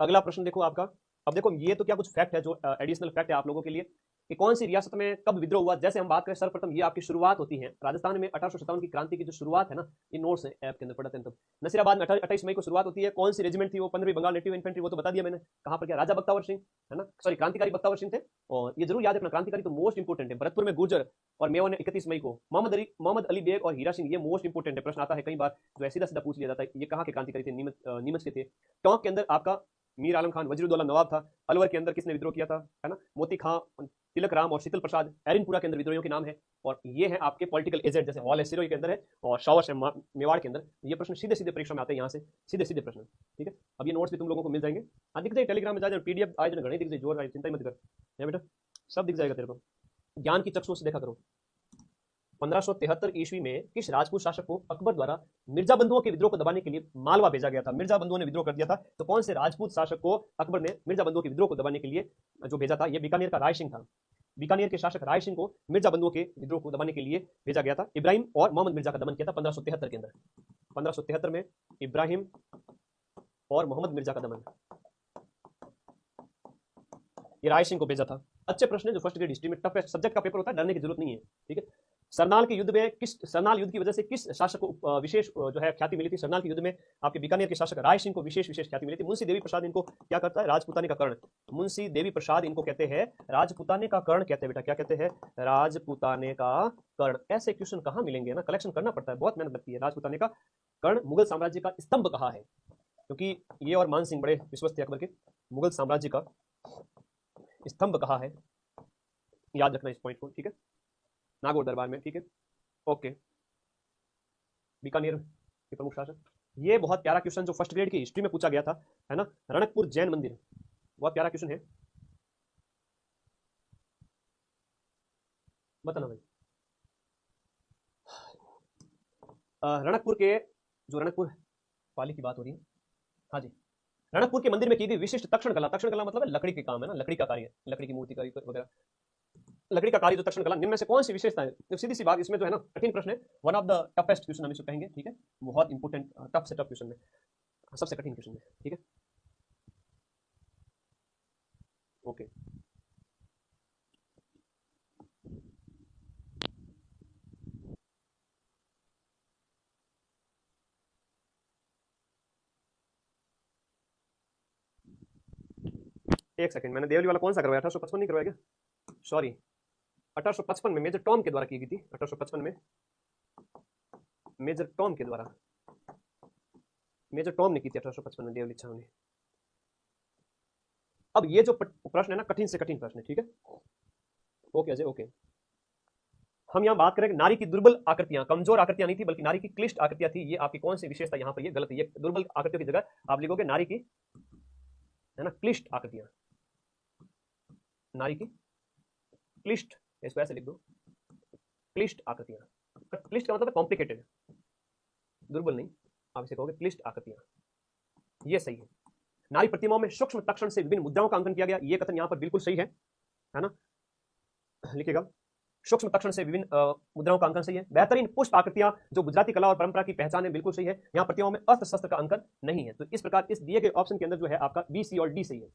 अगला प्रश्न देखो आपका, अब देखो ये तो क्या कुछ फैक्ट है जो एडिशनल फैक्ट है आप लोगों के लिए कि कौन सी रियासत में कब विद्रोह हुआ। जैसे हम बात करें सर्वप्रथम ये आपकी शुरुआत होती है राजस्थान में 1857 की क्रांति की जो शुरुआत है ना, ये नोट्स है ऐप के अंदर पढ़ते हैं। तब नसीराबाद में 28 मई को शुरुआत होती है। कौन सी रेजिमेंट थी वो? 15वीं बंगाल नेटिव इन्फेंट्री, वो तो बता दिया मैंने। कहां पर क्या? राजा बख्तावर सिंह, है ना, सॉरी क्रांतिकारी बख्तावर सिंह थे। और ये जरूर याद रखना, क्रांतिकारी तो मोस्ट इंपोर्टेंट है। भरतपुर में गुर्जर और मेवा ने 31 मई को, मोहम्मद अली बेग और हीरा सिंह, ये मोस्ट इंपोर्टेंट है, प्रश्न आता है कई बार जो सीधा सीधा पूछ लिया जाता है, ये कहाँ के क्रांतिकारी थे? नीमच के थे। टोंक के अंदर आपका मीर आलम खान वजीरुद्दौला नवाब था। अलवर के अंदर किसने विद्रोह किया था? है ना, मोती खां, तिलक राम और शीतल प्रसाद। एरिनपुरा के अंदर विद्रोहियों के नाम है। और ये है आपके पॉलिटिकल एजेंट, जैसे हॉल है सिरोही के अंदर है और शॉवर्स है मेवाड़ के अंदर। ये प्रश्न सीधे सीधे परीक्षा में आते हैं, यहाँ से सीधे सीधे प्रश्न, ठीक है। अब ये नोट्स भी तुम लोगों को मिल जाएंगे। हाँ दिख जाए, टेलीग्राम में जा जाए, पीडीएफ आए घने दिख जाए, जोर आए, चिंता मत कर बेटा, सब दिख जाएगा तेरे को। ज्ञान की चक्षुओं से देखा करो। 1573 ईस्वी में किस राजपूत शासक को अकबर द्वारा मिर्जा बंधुओं के विद्रोह को दबाने के लिए मालवा भेजा गया था? मिर्जा बंधुओं ने विद्रोह कर दिया था, तो कौन से राजपूत शासक को अकबर ने मिर्जा बंधुओं के विद्रोह को दबाने के लिए जो भेजा था? यह बीकानेर का राय सिंह था। बीकानेर के शासक राय सिंह को मिर्जा बंधुओं के विद्रोह को दबाने के लिए भेजा गया था। इब्राहिम और मोहम्मद मिर्जा का दमन किया था 1573 के अंदर। 1573 में इब्राहिम और मोहम्मद मिर्जा का दमन, ये राय सिंह को भेजा था। अच्छे प्रश्न है जो फर्स्ट ग्रेड हिस्ट्री में टफ सब्जेक्ट का पेपर होता है, डरने की जरूरत नहीं है, ठीक है। सरनाल के युद्ध में सरनाल युद्ध की वजह से किस शासक को विशेष जो है ख्याति मिली थी? सरनाल के युद्ध में आपके बीकानेर के शासक राय सिंह को विशेष ख्याति मिली थी। मुंशी देवी प्रसाद इनको क्या करता है? राजपुताने का कर्ण। मुंशी देवी प्रसाद इनको कहते हैं राजपुताने का कर्ण कहते हैं बेटा। क्या कहते हैं? राजपुताने का कर्ण। ऐसे क्वेश्चन कहाँ मिलेंगे ना, कलेक्शन करना पड़ता है, बहुत मेहनत लगती है। राजपुताने का कर्ण। मुगल साम्राज्य का स्तंभ कहा है? क्योंकि ये और मान सिंह बड़े विश्वस्त थे अकबर के। मुगल साम्राज्य का स्तंभ कहा है, याद रखना इस पॉइंट को, ठीक है। नागौर दरबार में, ठीक है। ओके, बीकानेर के प्रमुख शासक। ये बहुत प्यारा क्वेश्चन जो फर्स्ट ग्रेड की हिस्ट्री में पूछा गया था, है ना, रणकपुर जैन मंदिर, बहुत प्यारा क्वेश्चन है, बताना भाई। रणकपुर के जो रणकपुर वाली की बात हो रही है, हाँ जी, रणकपुर के मंदिर में की गई विशिष्ट तक्षण कला। तक्षण कला मतलब लकड़ी के काम है ना, लकड़ी का कार्य, लकड़ी की मूर्ति वगैरह, लकड़ी का कार्य जो तक्षण कला, निम्न में से कौन सी विशेषता है? तो सीधी सी बात, इसमें जो है ना कठिन प्रश्न है, one of the toughest question हम इसको कहेंगे, ठीक है। बहुत इंपोर्टेंट, टफ से टफ क्वेश्चन में, सबसे कठिन क्वेश्चन में, ठीक है। ओके, एक सेकंड, मैंने देवली वाला कौन सा करवाया? 1855 नहीं करवाया क्या? सॉरी, 1855 में मेजर टॉम के द्वारा की गई थी। 1855 में मेजर टॉम के द्वारा, मेजर टॉम ने की थी 1855 में देवली छावनी। अब ये जो प्रश्न है ना, कठिन से कठिन प्रश्न है, ठीक है। Okay Ajay, okay. हम यहाँ बात करें नारी की दुर्बल आकृतियां, कमजोर आकृतियां नहीं थी बल्कि नारी की क्लिष्ट आकृतियां थी। ये आपकी कौन सी विशेषता यहाँ पर ये गलत है, ये दुर्बल आकृतियों की जगह आप लिखोगे नारी की, है ना, क्लिष्ट आकृतियां, नारी की क्लिष्ट, इसको ऐसे लिख दो, क्लिष्ट आकृतियां। क्लिष्ट का मतलब कॉम्प्लिकेटेड, दुर्बल नहीं, आप इसे कहोगे क्लिष्ट आकृतियां, ये सही है। नारी प्रतिमाओं में सूक्ष्म तक्षण से विभिन्न मुद्राओं का अंकन किया गया, ये कथन यहाँ पर बिल्कुल सही है ना, लिखिएगा सूक्ष्म तक्षण से विभिन्न मुद्राओं का अंकन सही है। बेहतरीन पुष्प आकृतियां जो गुजराती कला और परंपरा की पहचान है, बिल्कुल सही है। यहाँ प्रतिमाओं में अस्त्र शस्त्र का अंकन नहीं है। तो इस प्रकार इस दिए गए ऑप्शन के अंदर जो है आपका बी, सी और डी सही है,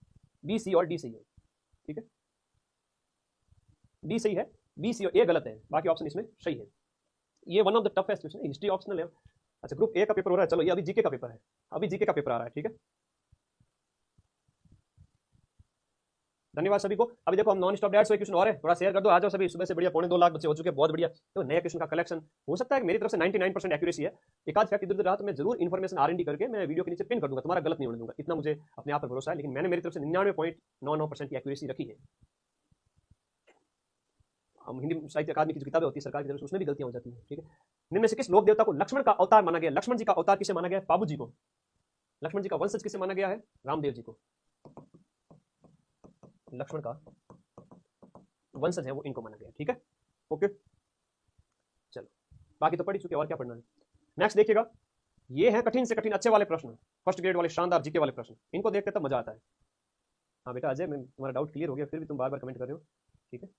बी, सी और डी सही है, ठीक है, डी सही है, बी, सी और ए गलत है, बाकी ऑप्शन इसमें सही है। ये one of the toughest question है, हिस्ट्री ऑप्शनल है। अच्छा, ग्रुप ए का पेपर हो रहा है, चलो ये अभी जीके का पेपर है, अभी जीके का पेपर आ रहा है, ठीक है। धन्यवाद सभी को। अभी देखो हम नॉन स्टॉप डायट से क्वेश्चन और है, थोड़ा शेयर कर दो, आ जाओ सभी। सुबह से बढ़िया 2.25 लाख बच्चे हो चुके हैं, बहुत बढ़िया। तो नए क्वेश्चन का कलेक्शन हो सकता है कि मेरी तरफ से 99% एक्यूरेसी है, एक आध फैक्ट इधर उधर रहा तो मैं जरूर इन्फॉर्मेशन R&D करके मैं वीडियो के नीचे पिन कर दूंगा, तुम्हारा गलत नहीं होने दूंगा, इतना मुझे अपने आप पर भरोसा है। लेकिन मैंने मेरी तरफ से 99.99% की एक्यूरेसी रखी है। हम हिंदी साहित्य अकादमी की जो किताबें होती है सरकार की तरफ से, उसमें भी गलतियां हो जाती है, ठीक है। निम्न में से किस लोक देवता को लक्ष्मण का अवतार माना गया? लक्ष्मण जी का अवतार किसे माना गया है? बाबू जी को। लक्ष्मण जी का वंशज किसे माना गया है? रामदेव जी को। लक्ष्मण का वंशज है वो इनको माना गया, ठीक है, ओके। चलो बाकी तो पढ़ चुके, और क्या पढ़ना है। नेक्स्ट देखिएगा, ये है कठिन से कठिन अच्छे वाले प्रश्न, फर्स्ट ग्रेड वाले शानदार जीके वाले प्रश्न, इनको देखते तब मजा आता है। हाँ बेटा अजय, मैं तुम्हारा डाउट क्लियर हो गया, फिर भी तुम बार बार कमेंट कर रहे हो, ठीक है।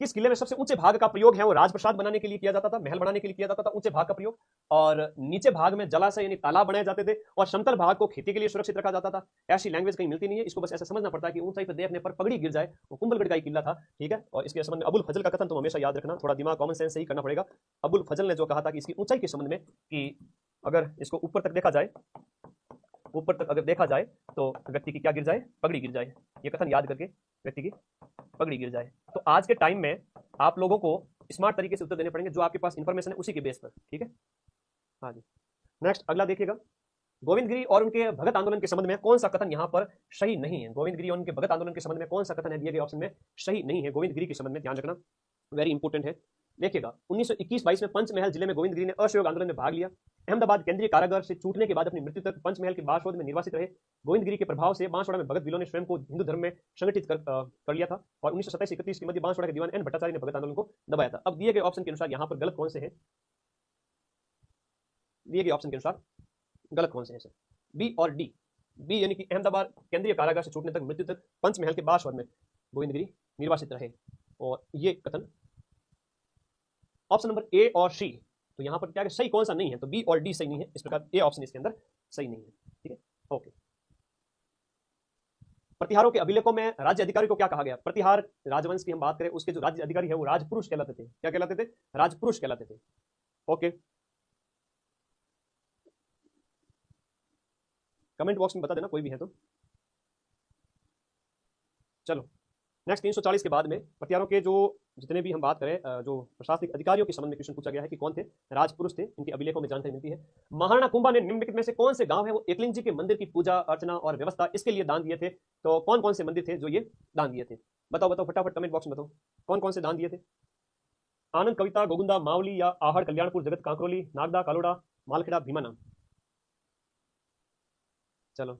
किस किले में सबसे ऊंचे भाग का प्रयोग है वो राजप्रसाद बनाने के लिए किया जाता था, महल बनाने के लिए किया जाता था ऊंचे भाग का प्रयोग, और नीचे भाग में जलाशय यानी तालाब बनाए जाते थे, और समतल भाग को खेती के लिए सुरक्षित रखा जाता था। ऐसी लैंग्वेज कहीं मिलती नहीं है, इसको बस ऐसा समझना पड़ता है कि ऊंचाई पर देखने पर पगड़ी गिर जाए, वो कुंभलगढ़ का ही किला था, ठीक है। और इसके संबंध में अबुल फजल का कथन तो हमेशा याद रखना, थोड़ा दिमाग कॉमन सेंस से ही करना पड़ेगा। अबुल फजल ने जो कहा था कि इसकी ऊंचाई के संबंध में कि अगर इसको ऊपर तक देखा जाए, ऊपर तक अगर देखा जाए तो व्यक्ति की क्या गिर जाए? पगड़ी गिर जाए। ये कथन याद करके व्यक्ति की पगड़ी गिर जाए। तो आज के टाइम में आप लोगों को स्मार्ट तरीके से उत्तर देने पड़ेंगे, जो आपके पास इंफॉर्मेशन है उसी के बेस पर, ठीक है। हाँ जी, नेक्स्ट अगला देखिएगा, गोविंद गिरी और उनके भगत आंदोलन के संबंध में कौन सा कथन यहाँ पर सही नहीं है? गोविंद गिरी और उनके भगत आंदोलन के संबंध में कौन सा कथन है दिए गए ऑप्शन में सही नहीं है? गोविंद गिरी के संबंध में ध्यान रखना, वेरी इंपॉर्टेंट है। देखिएगा 1921-22 में पंचमहल जिले में गोविंद गिरी ने असहयोग आंदोलन में भाग लिया। अहमदाबाद केंद्रीय कारागार से छूटने के बाद अपनी मृत्यु तक पंचमहल के बासोद में निर्वासित रहे। गोविंद गिरी के प्रभाव से बांसवाड़ा में भगत विलों ने स्वयं को हिंदू धर्म में संगठित कर लिया था, और 1927-31 के मध्य बांसवाड़ा के दीवान एन भट्टाचार्य ने भगत आंदोलन को दबाया था। अब दिए गए ऑप्शन के अनुसार यहाँ पर गलत कौन से है? दिए गए ऑप्शन के अनुसार गलत कौन से है सर? बी और डी। बी यानी कि अहमदाबाद केंद्रीय कारागार से छूटने तक मृत्यु तक पंचमहल के बासवाड़ा में गोविंद गिरी निर्वासित रहे, और ये कथन ऑप्शन नंबर ए और सी। तो यहां पर क्या है, सही कौन सा नहीं है? तो बी और डी सही नहीं है, इस प्रकार ए ऑप्शन इसके अंदर सही नहीं है, ठीक है, ओके। प्रतिहारों के अभिलेखों में राज्य अधिकारी को क्या कहा गया? प्रतिहार राजवंश की हम बात करें, उसके जो राज्य अधिकारी है वो राजपुरुष कहलाते थे। क्या कहलाते थे? राजपुरुष कहलाते थे, ओके। कमेंट बॉक्स में बता देना कोई भी है तो। चलो नेक्स्ट 340 के बाद में प्रतिहारों के जो जितने भी हम बात करें, जो प्रशासनिक अधिकारियों के संबंध में क्वेश्चन पूछा गया है कि कौन थे? राजपुरुष थे, इनके अभिलेखों में जानकारी मिलती है। महाराणा कुंभा ने निम्नलिखित में से कौन से गांव है वो एकलिंग जी के मंदिर की पूजा अर्चना और व्यवस्था इसके लिए दान दिए थे? तो कौन कौन से मंदिर थे जो ये दान दिए थे? बताओ बताओ फटाफट कमेंट बॉक्स में बताओ कौन कौन से दान दिए थे। आनंद, कविता, गोगुंदा, मावली या आहड़, कल्याणपुर, जगत कांकरोली, नागदा, कालोड़ा, मालखेड़ा, भीमाना। चलो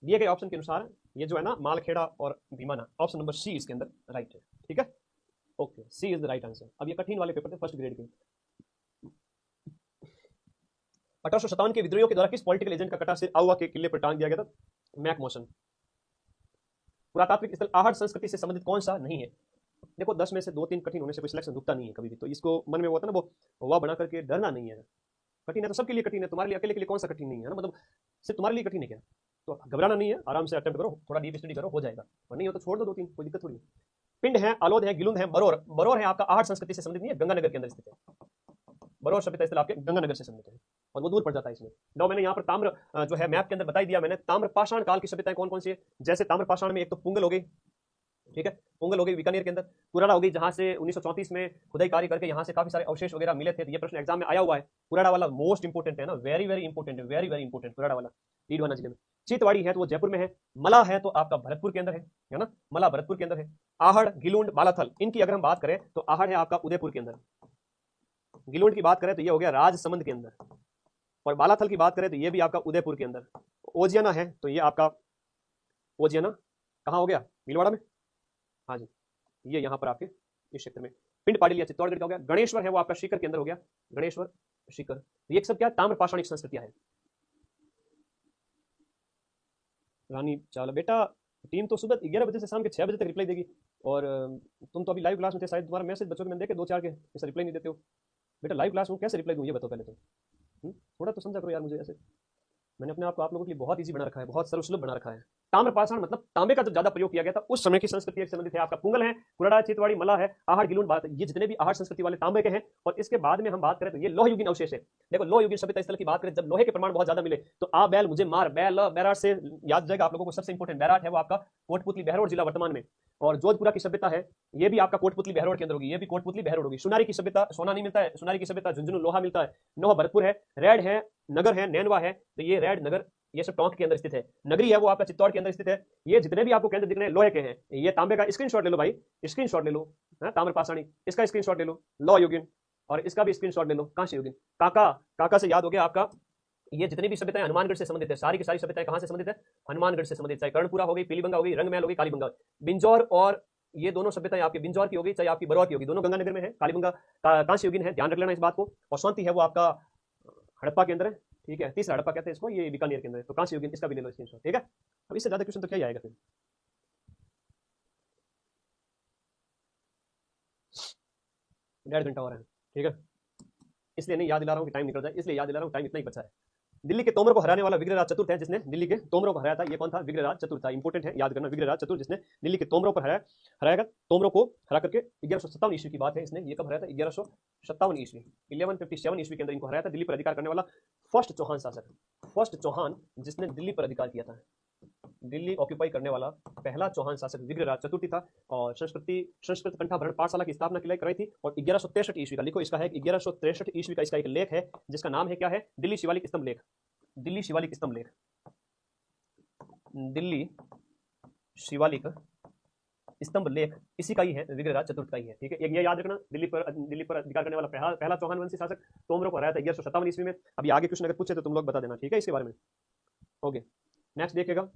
दिए गए ऑप्शन के अनुसार ये जो है ना मालखेड़ा और भीमाना, ऑप्शन नंबर सी इसके अंदर राइट है, ठीक है, okay, C is the right answer. अब ये कठिन वाले पेपर थे फर्स्ट ग्रेड के। 1857 के विद्रोहियों के द्वारा किस पॉलिटिकल एजेंट का कटा सिर आउवा के किले पर टांग दिया गया था? मैक मोशन। पुरातात्विक स्थल आहड़ संस्कृति से संबंधित कौन सा नहीं है? देखो 10 में से 2-3 कठिन होने से कोई सिलेक्शन रुकता नहीं है कभी भी, तो इसको मन में वो होता है ना, वो हुआ बना करके डरना नहीं है। कठिन है तो सबके लिए कठिन है, तुम्हारे लिए अकेले के लिए कौन सा कठिन नहीं है ना, मतलब सिर्फ तुम्हारे लिए कठिन है क्या? तो घबराना नहीं है, आराम से अटेम्प्ट करो, थोड़ा डीप स्टडी करो, हो जाएगा, और नहीं हो तो छोड़ दो 2-3, कोई दिक्कत थोड़ी है। पिंड है, आलोद है, गिलुंद है, बरोर। बरोर है आपका आहड़ संस्कृति से संबंधित नहीं है, गंगानगर के अंदर स्थित है। बरोर सभ्यता स्थल आपके गंगानगर से संबंधित है, और वो दूर पड़ जाता है इसमें। नौ मैंने यहाँ पर ताम्र जो है मैप के अंदर बताई दिया मैंने, ताम्र पाषाण काल की सभ्यताएं कौन कौन सी है? जैसे ताम्र पाषाण में एक तो पुंगल हो गई, ठीक है। पोंगल हो गई बीकानेर के अंदर, कुराड़ा हो गई जहां से 1934 में खुदाई कार्य करके यहाँ से काफी सारे अवशेष वगैरह मिले थे। ये प्रश्न एग्जाम में आया हुआ है। कुराड़ा वाला मोस्ट इंपोर्टेंट है ना, वेरी वेरी इंपोर्टेंट है, वेरी वेरी इंपोर्टेंट कुराड़ा वाला, डीडवाना जिले में। चितवाड़ी है तो वो जयपुर में है। मला है तो आपका भरतपुर के अंदर है ना, मला भरतपुर के अंदर है। आहड़, गिलुंड, बालाथल, इनकी अगर हम बात करें तो आहड़ है आपका उदयपुर के अंदर, गिलुंड की बात करें तो ये हो गया राजसमंद के अंदर, और बालाथल की बात करें तो ये भी आपका उदयपुर के अंदर। ओजियाना है तो ये आपका ओजियाना कहाँ हो गया, भीलवाड़ा में, हाँ जी, ये यहाँ पर आपके इस क्षेत्र में। पिंड पाडिलिया चित्तौड़गढ़ का हो गया। गणेश्वर है वो आपका शिखर के अंदर हो गया, गणेश्वर शिखर। ये सब क्या ताम्र पाषाणिक संस्कृतियां है। रानी चावला बेटा, टीम तो सुबह 11 बजे से शाम के 6 बजे तक रिप्लाई देगी, और तुम तो अभी लाइव क्लास में थे, शायद तुम्हारा मैसेज बच्चों के मैंने देखे 2-4 के, ऐसा रिप्लाई नहीं देते हो बेटा। लाइव क्लास में कैसे रिप्लाई दूं ये बताओ पहले तो। थोड़ा तो समझा करो यार मुझे। ऐसे मैंने अपने आप को आप लोगों के लिए बहुत इजी बना रखा है, बहुत सर्वसुलभ बना रखा है। ताम्र पाषाण मतलब तांबे का जब ज्यादा प्रयोग किया गया था उस समय की संस्कृति से संबंधित है। आपका पुंगल है, कुराड़ा, चितवाड़ी, मला है, आहड़, गिलुंड, बात, ये जितने भी आहड़ संस्कृति वाले तांबे के हैं। और इसके बाद में हम बात करें तो ये लोह युगीन अवशेष है। देखो लोह युगीन सभ्यता स्थल की बात करें, जब लोहे के प्रमाण बहुत ज्यादा मिले तो आ बैल मुझे मार, बैल बैराट से याद जाएगा आप लोगों को। सबसे इंपॉर्टेंट बैराट है वो आपका कोटपुतली बहरोड जिला वर्तमान में, और जोधपुरा की सभ्यता है ये भी आपका कोटपुतली बहरोड के अंदर होगी, ये भी कोटपुतली बहरोड होगी। सुनारी की सभ्यता, सोना नहीं मिलता है, सुनारी की सभ्यता झुंझुनू लोहा मिलता है। नोह भरतपुर है, रेड है, नगर है, नैनवा है, तो ये रेड नगर ये सब टोंक के अंदर स्थित है। नगरी है वो आपका चित्तौड़ के अंदर स्थित है। ये जितने भी आपको केंद्र दिख रहे हैं लोहे के हैं। ये तांबे का स्क्रीनशॉट ले लो भाई, स्क्रीनशॉट ले लो, ताम्र पाषाणी इसका स्क्रीनशॉट ले लो, लोह युगीन, और इसका भी स्क्रीनशॉट ले लो, कांस्य युगीन। काका, काका से याद हो गया आपका, ये जितनी भी सभ्यताएं हनुमानगढ़ से संबंधित है, सारी की सारी सभ्यताएं कहां से संबंधित है, हनुमानगढ़ से संबंधित। चाहे कर्णपुरा हो गई, पीलीबंगा हो गई, रंगमहल हो गई, कालीबंगा, बिंजौर, और ये दोनों सभ्यताएं आपकी बिंजौर की हो गई चाहे आपकी बरौर की होगी, दोनों गंगानगर में है। कालीबंगा कांस्य युगीन है, ध्यान रख लेना इस बात को। और शांति है वो आपका हड़प्पा के अंदर है, ठीक है, तीसरा हड़प्पा कहते हैं इसको, ये बीकानेर के अंदर है। तो कांस्य युगीन इसका भी ले लो स्क्रीनशॉट, ठीक है। अब इससे ज्यादा क्वेश्चन तो क्या ही आएगा फिर। डेढ़ घंटा और है, ठीक है, इसलिए नहीं याद दिला रहा हूँ कि टाइम निकल जाए, इसलिए याद दिला रहा हूँ टाइम इतना ही बचा है। दिल्ली के तोमरों को हराने वाला विग्रहराज चतुर्थ है, जिसने दिल्ली के तोमरों को हराया था। ये कौन था, विग्रहराज चतुर्थ था, इंपोर्टेंट है याद करना, विग्रहराज चतुर्थ जिसने दिल्ली के तोमरों पर हराया तोमरों को हरा करके 1157 ईस्वी की बात है। इसने ये कब हराया था, 1157 ईस्वी, 1157 ईस्वी के अंदर इनको हराया था। दिल्ली पर अधिकार करने वाला फर्स्ट चौहान शासक, फर्स्ट चौहान जिसने दिल्ली पर अधिकार किया था, दिल्ली ऑक्यूपाई करने वाला पहला चौहान शासक विग्रहराज चतुर्थी था। और संस्कृत कंठाभरण पाठशाला की स्थापना कराई थी। और 1163 ईस्वी का लिखो, इसका है 1163 ईस्वी का इसका एक लेख है जिसका नाम है क्या है, दिल्ली शिवालिक स्तंभ लेख, दिल्ली शिवालिक स्तंभ लेख, दिल्ली शिवालिक स्तंभ लेख इसी का ही है, विग्रहराज चतुर्थ का ही है, ठीक है। ये याद रखना, दिल्ली पर अधिकार करने वाला पहला चौहान वंशी शासक तोमरों को हराया था 1157 ईस्वी में। अभी आगे क्वेश्चन अगर पूछे तो तुम लोग बता देना, ठीक है, इसके बारे में। ओके, नेक्स्ट देखिएगा,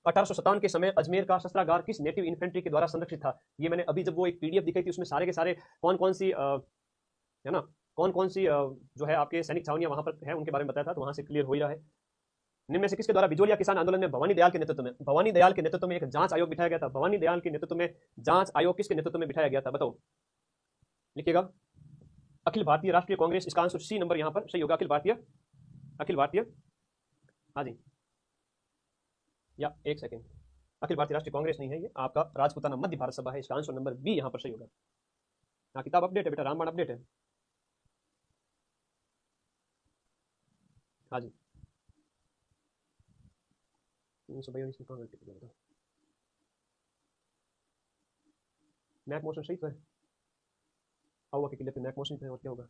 1857 के समय अजमेर का शस्त्रागार किस नेटिव इन्फेंट्री के द्वारा संरक्षित था। ये मैंने अभी जब वो एक पीडीएफ दिखाई थी उसमें सारे के सारे कौन कौन सी है ना, कौन कौन सी जो है आपके सैनिक छावनियां वहां पर है उनके बारे में बताया था, तो वहां से क्लियर हो ही रहा है। निम्न में से किसके द्वारा बिजोलिया किसान आंदोलन में भवानी दयाल के नेतृत्व में एक जांच आयोग बिठाया गया था। भवानी दयाल के नेतृत्व में जांच आयोग किसके नेतृत्व में बिठाया गया था, बताओ, लिखिएगा। अखिल भारतीय राष्ट्रीय कांग्रेस, इसका आंसर सी नंबर यहां पर सही होगा, अखिल भारतीय, हाँ जी, या एक सेकेंड, अखिल भारतीय राष्ट्रीय कांग्रेस नहीं है, ये आपका राजपूताना मध्य भारत सभा है, इसका आंसर नंबर बी यहां पर सही होगा। हाँ, किताब अपडेट है बेटा, रामबाण अपडेट है, हाँ जी। मैक मोशन सही तो है, आओ के लिए मैक मोशन है, और क्या होगा,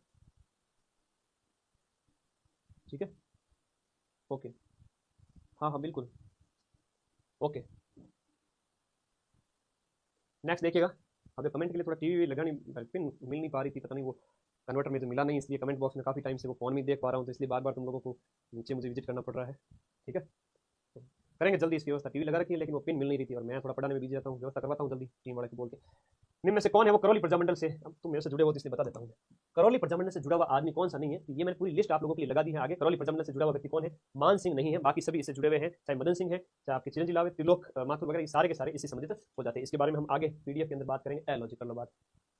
ठीक है, ओके, हाँ हाँ बिल्कुल, ओके। नेक्स्ट देखिएगा, अगर कमेंट के लिए थोड़ा टीवी लगानी, पिन मिल नहीं पा रही थी, पता नहीं वो कन्वर्टर में तो मिला नहीं, इसलिए कमेंट बॉक्स में काफ़ी टाइम से वो फोन में देख पा रहा हूँ, तो इसलिए बार बार तुम लोगों को नीचे मुझे विजिट करना पड़ रहा है, ठीक है। तो करेंगे जल्दी इसकी व्यवस्था, टीवी लगा रखी है लेकिन वो पिन मिल नहीं रही थी, और मैं थोड़ा पढ़ाने में बिजी रहता हूँ, व्यवस्था करवाता हूँ जल्दी टीम वाले को बोल के। निम्न में से कौन है वो करौली प्रजामंडल से, अब तुम मेरे से जुड़े हो तो इसलिए बता देता हूँ, करौली प्रजामंडल से जुड़ा हुआ आदमी कौन सा नहीं है, ये मैंने पूरी लिस्ट आप लोगों के लिए लगा दी है आगे। करौली प्रजामंडल से जुड़ा हुआ व्यक्ति कौन है, मान सिंह नहीं है, बाकी सभी इससे जुड़े हुए हैं, चाहे मदन सिंह है, चाहे आपके चिरंजीव लावे, त्रिलोक माथुर वगैरह, ये सारे के सारे इससे संबंधित हो जाते हैं। इसके बारे में हम आगे पीडीएफ के अंदर बात करेंगे। एलॉजी कर लो बात।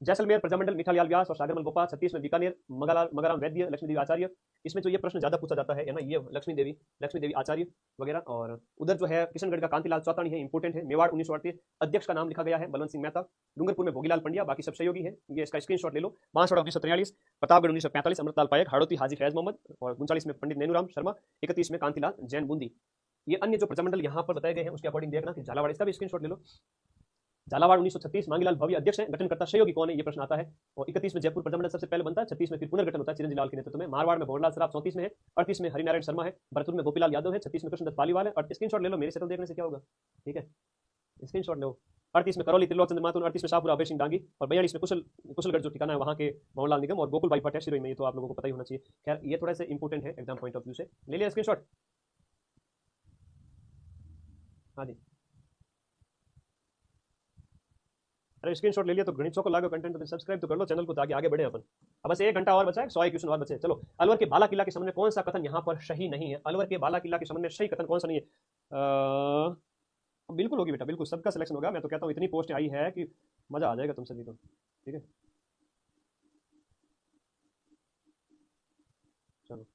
जैसलमेर प्रजामंडल, मीठालाल व्यास और सागरमल गोपाल, 36 में बीकानेर मगाराम वैद्य, लक्ष्मी देवी आचार्य। इसमें जो ये प्रश्न ज्यादा पूछा जाता है ना, ये लक्ष्मी देवी आचार्य वगैरह। और उधर जो है किशनगढ़ का कांतिलाल चौतानी है, इंपोर्टेंट है। मेवाड़ 1938, अध्यक्ष का नाम लिखा गया है बलवंत सिंह मेहता। डूंगरपुर में भोगीलाल पंड्या, बाकी सब सहयोगी है, ये इसका स्क्रीनशॉट ले लो। बांसवाड़ा 1943, प्रतापगढ़ 1945, अमृतलाल पायक, हाड़ौती हाजी फैज मोहम्मद, और 39 में पंडित नैनूराम शर्मा, 31 में कांतिलाल जैन बूंदी। ये अन्य जो प्रजामंडल यहाँ पर बताए गए हैं उसके अकॉर्डिंग देखना कि झालावाड़, इसका भी स्क्रीनशॉट ले लो। झालावाड़ 1936 मांगीलाल भव्य अध्यक्ष है, गठनकर्ता सहयोगी कौन है, ये प्रश्न आता है। और 31 में जयपुर प्रजामंडल सबसे पहले बनता है, 36 में फिर पुनर्गठन होता है चिरंजीवी लाल के नेतृत्व में। मारवाड़ में भंवरलाल सराफ 34 में है, 38 में हरिनारायण शर्मा है, भरतपुर में गोपीलाल यादव है, 36 में कृष्णदत्त पालीवाल है। और स्क्रीनशॉट ले लो, मेरे शक्ल देखने से क्या होगा, ठीक है, स्क्रीनशॉट लो। 38 में करौली त्रिलोक चंद्र माथुर, 38 में शाहपुरा अभय सिंह डांगी, और 42 में कुशलगढ़ जो ठिकाना है वहाँ के भंवरलाल निगम और गोकुल भाई भट्ट है शिरोई में। ये तो आप लोगों को पता ही होना चाहिए। खैर ये थोड़ा सा इंपॉर्टेंट है एग्जाम पॉइंट ऑफ व्यू से। ले लिया स्क्रीनशॉट? हाँ जी, अरे स्क्रीनशॉट ले लिया तो गणित को लागू कंटेंट तो सब्सक्राइब तो कर लो चैनल को, ताकि आगे बढ़े अपन। अब बस 1 घंटा और बचा है, 100 क्वेश्चन और बचे। चलो, अलवर के बाला किला के संबंध में कौन सा कथन यहाँ पर सही नहीं है? अलवर के बाला किला के संबंध में सही कथन कौन सा नहीं है? बिल्कुल होगी बेटा, बिल्कुल सबका सिलेक्शन होगा। मैं तो कहता हूँ इतनी पोस्ट आई है कि मजा आ जाएगा तुम सभी को, ठीक है। चलो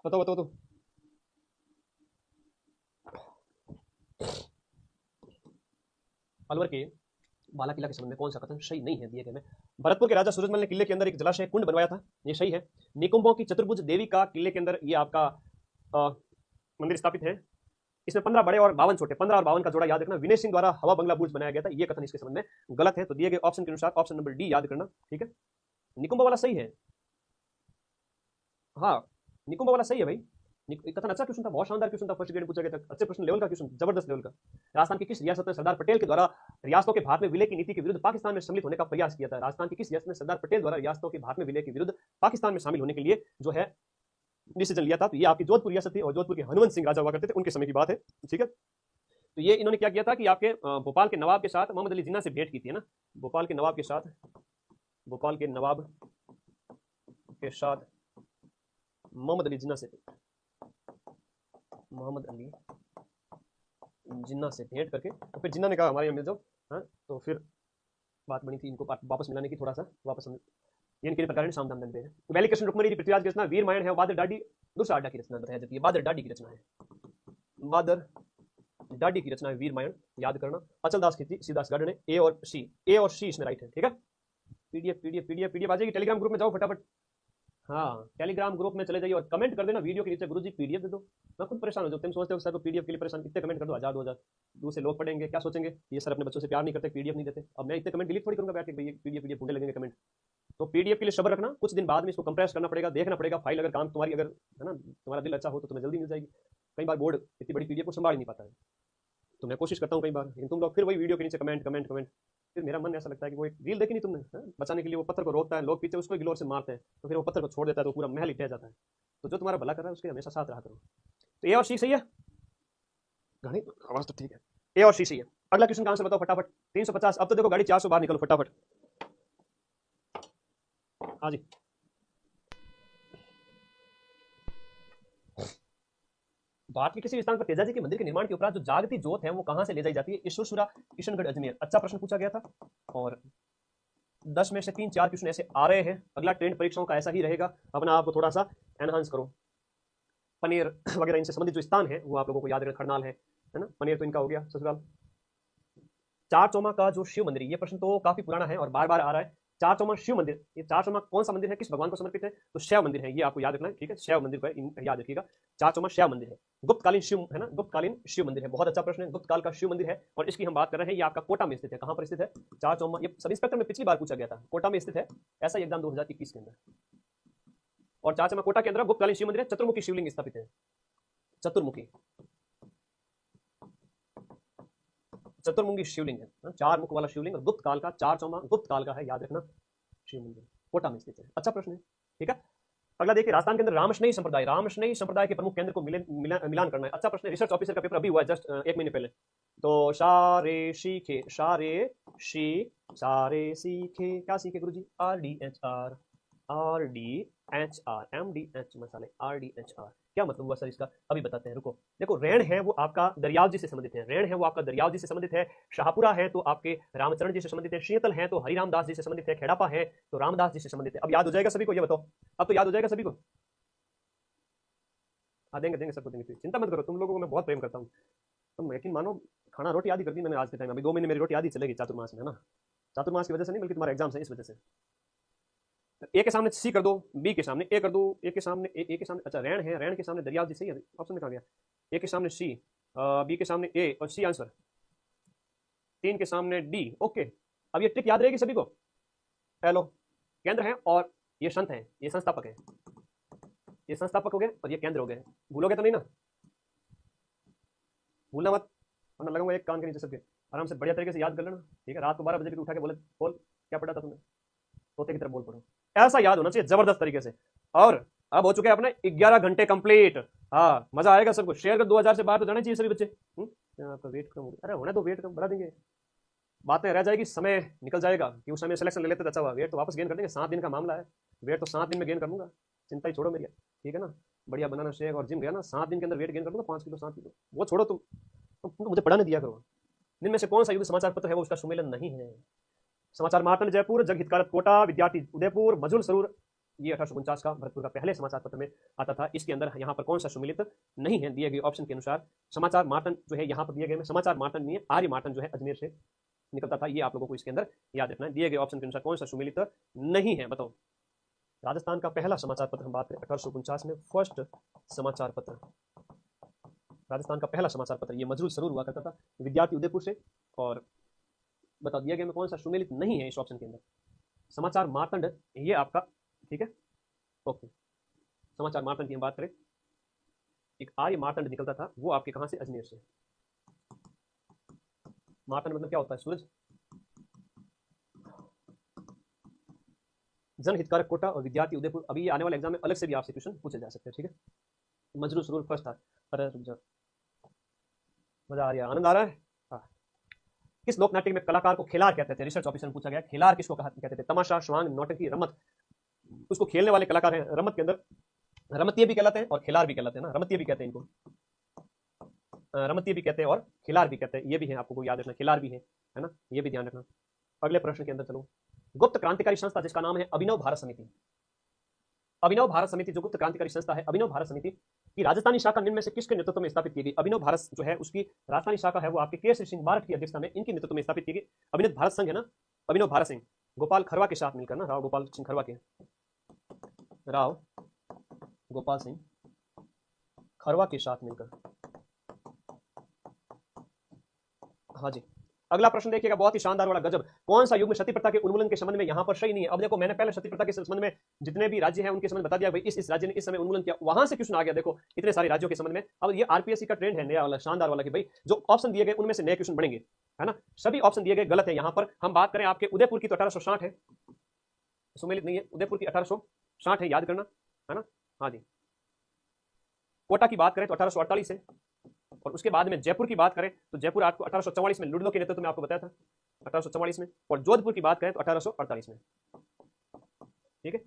बताओ बताओ बताओ। अलवर के बाला किला के संबंध में कौन सा कथन सही नहीं है दिए गए में? भरतपुर के राजा सूरजमल ने किले के अंदर एक जलाशय कुंड बनवाया था, ये सही है। निकुंभों की चतुर्भुज देवी का किले के अंदर ये आपका मंदिर स्थापित है। इसमें 15 बड़े और 52 छोटे, 15 और 52 का जोड़ा याद रखना। विनय सिंह द्वारा हवा बंगला बुर्ज बनाया गया था, ये कथन इसके संबंध में गलत है। तो दिए गए ऑप्शन के अनुसार ऑप्शन नंबर डी याद करना, ठीक है। निकुंभ वाला सही है, हाँ निकुंभ वाला सही है भाई। कथन अच्छा क्वेश्चन था, बहुत शानदार क्वेश्चन था, फर्स्ट ग्रेड पूछा गया था, अच्छे प्रश्न लेवल का क्वेश्चन, जबरदस्त लेवल का। राजस्थान की किस रियासत ने सरदार पटेल के द्वारा रियासतों के भारत में विलय की नीति के विरुद्ध पाकिस्तान में सम्मिलित होने का प्रयास किया था? राजस्थान की किस रियासत ने सरदार पटेल द्वारा रियासतों के भारत में विलय के विरुद्ध पाकिस्तान में शामिल होने के लिए जो है डिसीजन लिया था? तो ये आपकी जोधपुर रियासत थी, और जोधपुर के हनुमंत सिंह राजा हुआ करते थे, उनके समय की बात है, ठीक है। तो ये इन्होंने क्या किया था कि आपके भोपाल के नवाब के साथ मोहम्मद अली जिन्ना से भेंट की थी ना, भोपाल के नवाब के साथ, भोपाल के नवाब के साथ मोहम्मद अली जिन्ना से, मोहम्मद अली जिन्ना से भेंट करके, तो फिर जिन्ना ने कहा हमारे यहाँ मिल जाओ, हाँ, तो फिर बात बनी थी इनको वापस मिलाने की, थोड़ा सा वापस ये इनके प्रकार शाम दाम पे है। वैली कृष्ण रुक्मणी पृथ्वीराज की रचना, वीर मायन है, बादर डाडी दूसरा आडा की रचना बताया जाती है। बादर डाडी की रचना है, बादर डाडी की रचना है वीर मायन, याद करना। अचल दास की सीदास गार्डन है, ए और सी इसमें राइट है, ठीक है। पीडीएफ आ जाएगी, टेलीग्राम ग्रुप में जाओ फटाफट, हाँ टेलीग्राम ग्रुप में चले जाइए और कमेंट कर देना वीडियो के नीचे, गुरुजी पीडीएफ दे दो। मैं खुद परेशान हो जाऊँ, तुम सोचते हो सर को पीडीएफ के लिए परेशान, कितने कमेंट कर दो, 1000 2000, दूसरे लोग पढ़ेंगे क्या सोचेंगे, ये सर अपने बच्चों से प्यार नहीं करते, पीडीएफ नहीं देते। अब मैं इतने कमेंट डिलीट थोड़ी करूंगा बैठ के, पीडीएफ ढूंढने लगेंगे कमेंट। तो पीडीएफ के लिए सब्र रखना, कुछ दिन बाद में इसको कंप्रेस करना पड़ेगा, देखना पड़ेगा फाइल, अगर काम तुम्हारी, अगर है ना तुम्हारा दिल अच्छा हो तो तुम्हें जल्दी मिल जाएगी। कई बार बोर्ड इतनी बड़ी पीडीएफ को संभाल नहीं पाता है, तो मैं कोशिश करता हूँ कई बार, लेकिन तुम लोग फिर वही वीडियो के नीचे कमेंट कमेंट कमेंट, फिर मेरा मन ऐसा लगता है कि वो एक रील देखी नहीं तुमने, बचाने के लिए वो पत्थर को रोकता है, लोग पीछे उसको ग्लोर से मारते हैं, तो फिर वो पत्थर को छोड़ देता है तो पूरा महल ही ढह जाता है। तो जो तुम्हारा भला कर रहा है उसके हमेशा साथ रहा करो। तो ए और सी सही है, गाड़ी आवाज तो ठीक है, ए और सी सही है। अगला क्वेश्चन का आंसर बताओ फटाफट, 350। अब तो देखो गाड़ी 400 बाहर निकलो फटाफट, हाँ जी। भारत के किसी स्थान पर तेजाजी के मंदिर के निर्माण के उपरांत जो जागती जोत है वो कहां से ले जाई जाती है? ईश्वरपुरा, किशनगढ़, अजमेर। अच्छा प्रश्न पूछा गया था, और 10 में से 3-4 क्वेश्चन ऐसे आ रहे हैं। अगला ट्रेंड परीक्षाओं का ऐसा ही रहेगा, अपना आप थोड़ा सा एनहांस करो। पनेर वगैरह इनसे संबंधित जो स्थान है वो आप लोगों को याद रखना, खरनाल है ना, पनेर तो इनका हो गया ससुराल। चार चौमा का जो शिव मंदिर, ये प्रश्न तो काफी पुराना है और बार बार आ रहा है। चार चौमा शिव मंदिर, ये चार चौमा कौन सा मंदिर है, किस भगवान को समर्पित है? तो शैव मंदिर है, ये आपको याद रखना है, ठीक है। शैव मंदिर को याद रखिएगा, चार चौमा शैव मंदिर है। गुप्तकालीन शिव है ना, गुप्तकालीन शिव मंदिर है, बहुत अच्छा प्रश्न है, गुप्तकाल का शिव मंदिर है। और इसकी हम बात कर रहे हैं, ये आपका कोटा में स्थित है। कहां पर स्थित है? चार चौमा, ये सब इंस्पेक्टर में पिछली बार पूछा गया था, कोटा में स्थित है, ऐसा एग्जाम 2021 के अंदर। और चार चौमा कोटा के अंदर गुप्तकालीन शिव मंदिर है, चतुर्मुखी शिवलिंग स्थापित है, चतुर्मुखी चतुर्मुखी शिवलिंग है, 4 मुख वाला शिवलिंग, और गुप्त काल का, चार चौमा गुप्त काल का है, याद रखना। शिव मंदिर कोटा में स्थित है, अच्छा प्रश्न है, ठीक है। अगला देखिए, राजस्थान के अंदर रामशनई संप्रदाय के प्रमुख केंद्र को मिलान करना है, अच्छा प्रश्न है। रिसर्च ऑफिसर का पेपर अभी हुआ है जस्ट 1 महीने पहले। तो सारे सीखे, सारे सीखे, क्या सीखे गुरुजी? RDHR, MDH मसाले, RDHR क्या मतलब हुआ सर इसका? अभी बताते हैं, रुको। देखो, रेण है वो आपका दरियाव जी से संबंधित है, रेण है वो आपका दरियाव जी से संबंधित है। शाहपुरा है तो आपके रामचरण जी से संबंधित है। शीतल है तो हरिराम दास जी से संबंधित है। खेड़ापा है तो रामदास जी से संबंधित है। अब याद हो जाएगा सभी को, ये बताओ, अब तो याद हो जाएगा सभी को? हाँ देंगे सबको देंगे, चिंता मत करो, तुम लोगों को मैं बहुत प्रेम करता हूँ। तुम यकीन मानो खाना रोटी आदि कर दी मैंने आज के टाइम, अभी 2 महीने मेरी रोटी आदि चलेगी चातुर्मास में, है ना। चातुर्मास की वजह से नहीं बल्कि तुम्हारा एग्जाम है इस वजह से। ए के सामने सी कर दो, बी के सामने ए कर दो, ए के सामने ए के सामने अच्छा रैण है, रैण के सामने दरियाव जी सही है, ऑप्शन में कहा गया। ए के सामने सी, बी के सामने ए और सी आंसर, 3 के सामने डी। ओके, अब ये ट्रिक याद रहेगी सभी को। हेलो, केंद्र है और ये संत है, ये संस्थापक है, ये संस्थापक हो गए और ये केंद्र हो गए। भूलोगे तो नहीं ना, भूलना मत, वरना लगाऊंगा एक कान के नीचे सबके। आराम से बढ़िया तरीके से याद कर लेना, ठीक है। रात को 12 बजे भी उठा के बोले बोल क्या पढ़ा था तुमने, तोते की तरफ बोल पड़ो, ऐसा याद होना चाहिए जबरदस्त तरीके से। और अब हो चुके हैं अपने 11 घंटे कंप्लीट। हाँ, मजा आएगा सबको, शेयर कर, 2000 से बाहर तो जाना चाहिए सभी बच्चे। आपका वेट कम हो गया, अरे होने तो वेट कम बढ़ा देंगे, बातें रह जाएगी, समय निकल जाएगा कि उस समय सिलेक्शन ले लेते तो अच्छा हुआ। वेट तो वापस गेन कर देंगे, 7 दिन का मामला है, वेट तो 7 दिन में गेन कर लूंगा, चिंता ही छोड़ो मेरी, ठीक है ना। बढ़िया बनाना शेक और जिम गया ना, 7 दिन के अंदर वेट गेन कर लूंगा, 5 किलो 7 किलो, वो छोड़ो तुम मुझे पढ़ाने दिया करो। दिन में से कौन सा युद्ध समाचार पत्र है वो उसका सुमेलन नहीं है। समाचार मार्तंड जयपुर, जग हितकारक कोटा, विद्यार्थी उदयपुर, मजुल सरूर, ये 1849 का भरतपुर का पहले समाचार पत्र में आता था। इसके अंदर यहाँ पर कौन सा सुमिलित नहीं है दिए गए ऑप्शन के अनुसार। समाचार मार्तंड जो है यहाँ पर दिए गए में समाचार मार्तंड नहीं है, आर्य मार्तंड जो है अजमेर से निकलता था। ये आप लोगों को इसके अंदर याद रखना है, दिए गए ऑप्शन के अनुसार कौन सा सुमिलित नहीं है, बताओ। राजस्थान का पहला समाचार पत्र हम बात करें 1849 में, फर्स्ट समाचार पत्र, राजस्थान का पहला समाचार पत्र, ये मजरूर सरूर हुआ करता था, विद्यार्थी उदयपुर से। और बता दिया गया में कौन सा सुमेलित नहीं है इस ऑप्शन के अंदर, समाचार मार्तंड, ये आपका, ठीक है। ओके, समाचार मार्तंड की हम बात करें, एक आर्य मार्तंड निकलता था, वो आपके कहां से, अजमेर से। मार्तंड मतलब क्या होता है, सूरज। जन हितकारक कोटा और विद्यार्थी उदयपुर, अभी ये आने वाले एग्जाम में अलग से भी आपसे क्वेश्चन पूछे जा सकते हैं, ठीक है। मजरूर सरूर फर्स्ट था। अरे मजा आ रहा है, आनंद आ रहा है। हाँ, किस लोक नाट्य में कलाकार को खिलार कहते थे, रिसर्च ऑफिसर ने पूछा गया, खिलार किसको कहते थे। तमाशा, श्वांग, नौटंकी, रमत, उसको खेलने वाले कलाकार हैं। रमत के अंदर रमतिये भी कहलाते हैं और खिलार भी कहलाते हैं ना, रमतिये भी कहते हैं इनको, रमतिये भी कहते हैं और खिलार भी कहते हैं, ये भी है, आपको याद रखना, खिलार भी है ना, ये भी ध्यान रखना। अगले प्रश्न के अंदर चलो, गुप्त क्रांतिकारी संस्था जिसका नाम है अभिनव भारत समिति, अभिनव भारत समिति जो गुप्त क्रांतिकारी संस्था है, अभिनव भारत समिति की राजस्थानी शाखा निम्न में से किसके नेतृत्व में स्थापित की गई। अभिनव भारत जो है उसकी राजस्थानी शाखा है वो आपके केसरी सिंह बारठ की अध्यक्षता में, इनके नेतृत्व में स्थापित की गई। अभिनव भारत संघ है ना, अभिनव भारत सिंह गोपाल खरवा के साथ मिलकर ना, राव गोपाल सिंह खरवा के, राव गोपाल सिंह खरवा के साथ मिलकर। हाँ जी, अगला प्रश्न देखिएगा, बहुत ही शानदार वाला, गजब। कौन सा युग में सती प्रथा के उन्मूलन के संबंध में यहाँ पर सही नहीं है। अब देखो, मैंने पहले सती प्रथा के संबंध में जितने भी राज्य हैं उनके संबंध बता दिया, भाई इस राज्य ने इस समय उन्मूलन किया, वहां से क्वेश्चन आ गया, देखो इतने सारे राज्यों के संबंध में। अब ये आरपीएससी का ट्रेंड है नया वाला, शानदार वाला, कि भाई जो ऑप्शन दिए गए उनमें से नए क्वेश्चन बनेंगे, है ना। सभी ऑप्शन दिए गए गलत है। यहाँ पर हम बात करें आपके उदयपुर की तो 1860 है, सुमेलित नहीं है, उदयपुर की 1860 है, याद करना, है ना। हाँ जी, कोटा की बात करें तो 1848 है, और उसके बाद में जयपुर की बात करें तो जयपुर आपको 1844 में लुडलो के नेतृत्व में आपको बताया था, 1844 में। और जोधपुर की बात करें तो 1848 में, ठीक है,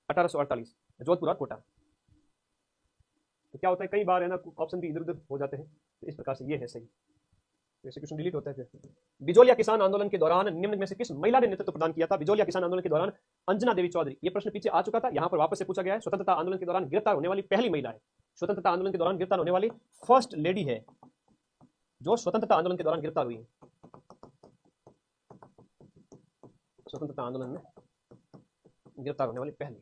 1848 जोधपुर और कोटा। तो क्या होता है, कई बार है ना ऑप्शन भी इधर उधर हो जाते हैं, तो इस प्रकार से ये है सही, ऐसे क्वेश्चन डिलीट होता है फिर। बिजोलिया किसान आंदोलन के दौरान निम्न में से किस महिला ने नेतृत्व प्रदान किया था। बिजोलिया किसान आंदोलन के दौरान अंजना देवी चौधरी, ये प्रश्न पीछे आ चुका था, यहाँ पर वापस से पूछा गया है। स्वतंत्रता आंदोलन के दौरान गिरफ्तार होने वाली पहली महिला है, स्वतंत्रता आंदोलन के दौरान गिरफ्तार होने वाली फर्स्ट लेडी है, जो स्वतंत्रता आंदोलन के दौरान गिरफ्तार हुई है, स्वतंत्रता आंदोलन में गिरफ्तार होने वाली पहली।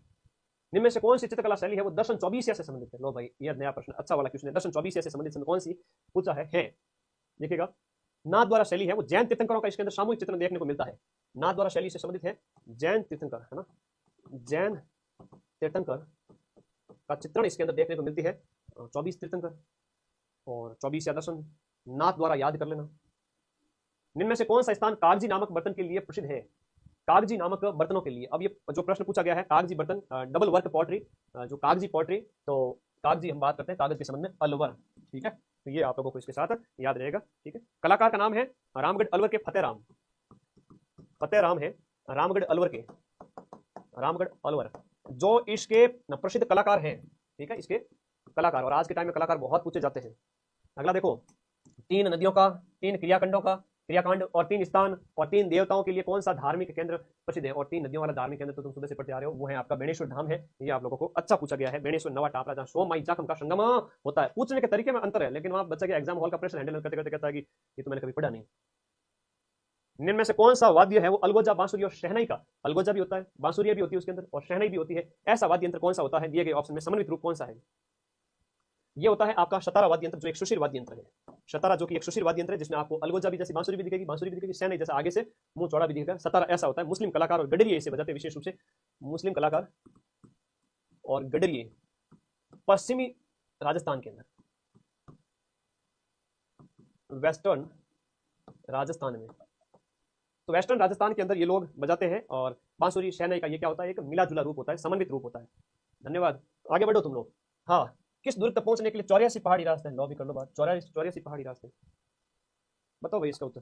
निम्न में से कौन सी चित्रकला शैली है वो दर्शन 24 से संबंधित है। लो भाई, ये नया प्रश्न, अच्छा वाला क्वेश्चन है, दर्शन 24 से संबंधित कौन सी पूछा है। देखिएगा, नाथ द्वारा शैली है वो जैन तीर्थंकरों का इसके अंदर सामूहिक चित्रण देखने को मिलता है। नाथ द्वारा शैली से संबंधित है जैन तीर्थंकर, है ना, जैन तीर्थंकर का चित्रण इसके अंदर देखने को मिलती है। 24 तीर्थंकर और 24 या दर्शन नाथ द्वारा याद कर लेना। निम्न में से कौन सा स्थान कागजी नामक बर्तन के लिए प्रसिद्ध है, कागजी नामक बर्तनों के लिए। अब ये जो प्रश्न पूछा गया है, कागजी बर्तन, डबल वर्क पॉटरी, जो कागजी पॉटरी, तो कागजी हम बात करते हैं कागज के संबंध में अलवर, ठीक है। तो ये आप लोगों को इसके साथ याद रहेगा, ठीक है। कलाकार का नाम है रामगढ़ अलवर के फतेहराम, फतेहराम है रामगढ़ अलवर के, रामगढ़ अलवर, जो इसके प्रसिद्ध कलाकार हैं, ठीक है, इसके कलाकार। और आज के टाइम में कलाकार बहुत पूछे जाते हैं। अगला देखो, 3 नदियों का, 3 क्रियाखंडों का क्रियाकांड और 3 स्थान और 3 देवताओं के लिए कौन सा धार्मिक केंद्र प्रसिद्ध है, और 3 नदियों वाला धार्मिक केंद्र तो तुम सुबह से पढ़ते आ रहे हो, वो है आपका बेणेश्वर धाम है। ये आप लोगों को अच्छा पूछा गया है। बेणेश्वर नवा टापरा जहाँ सोम माई जाखम का संगम होता है। पूछने के तरीके में अंतर है, लेकिन वहां बच्चा के एग्जाम हॉल का प्रश्न हैंडल करते करते कहता है कि ये तो मैंने कभी पढ़ा नहीं। इनमें से कौन सा वाद्य है वो अलगोजा, बांसुरी और शहनाई का? अलगोजा भी होता है, बांसुरी भी होती है उसके अंदर, और शहनाई भी होती है। ऐसा वाद्य यंत्र कौन सा होता है? दिए गए ऑप्शन में समन्वित रूप कौन सा है? ये होता है आपका शतारा वाद्य यंत्र, जो एक सुशील वाद्य यंत्र है। शतारा जो कि एक सुशील वाद्य यंत्र है, जिसमें आपको अलगोजा भी जैसी बांसुरी भी दिखेगी, बांसुरी भी दिखेगी, शहनाई जैसा आगे से मुंह चौड़ा भी दिखेगा। शतारा ऐसा होता है। मुस्लिम कलाकार और गडरिये इसे बजाते हैं विशेष रूप से। मुस्लिम कलाकार और गडरिये पश्चिमी राजस्थान के अंदर, वेस्टर्न राजस्थान में, तो वेस्टर्न राजस्थान के अंदर ये लोग बजाते हैं। और बांसुरी शहनाई का ये क्या होता है? एक मिला जुला रूप होता है, समन्वित रूप होता है। धन्यवाद, आगे बढ़ो तुम लोग। हाँ, किस दूरी तक पहुंचने के लिए 84 पहाड़ी रास्ते हैं? लो भी कर लो बात। 84 पहाड़ी रास्ते, बताओ भाई इसका उत्तर।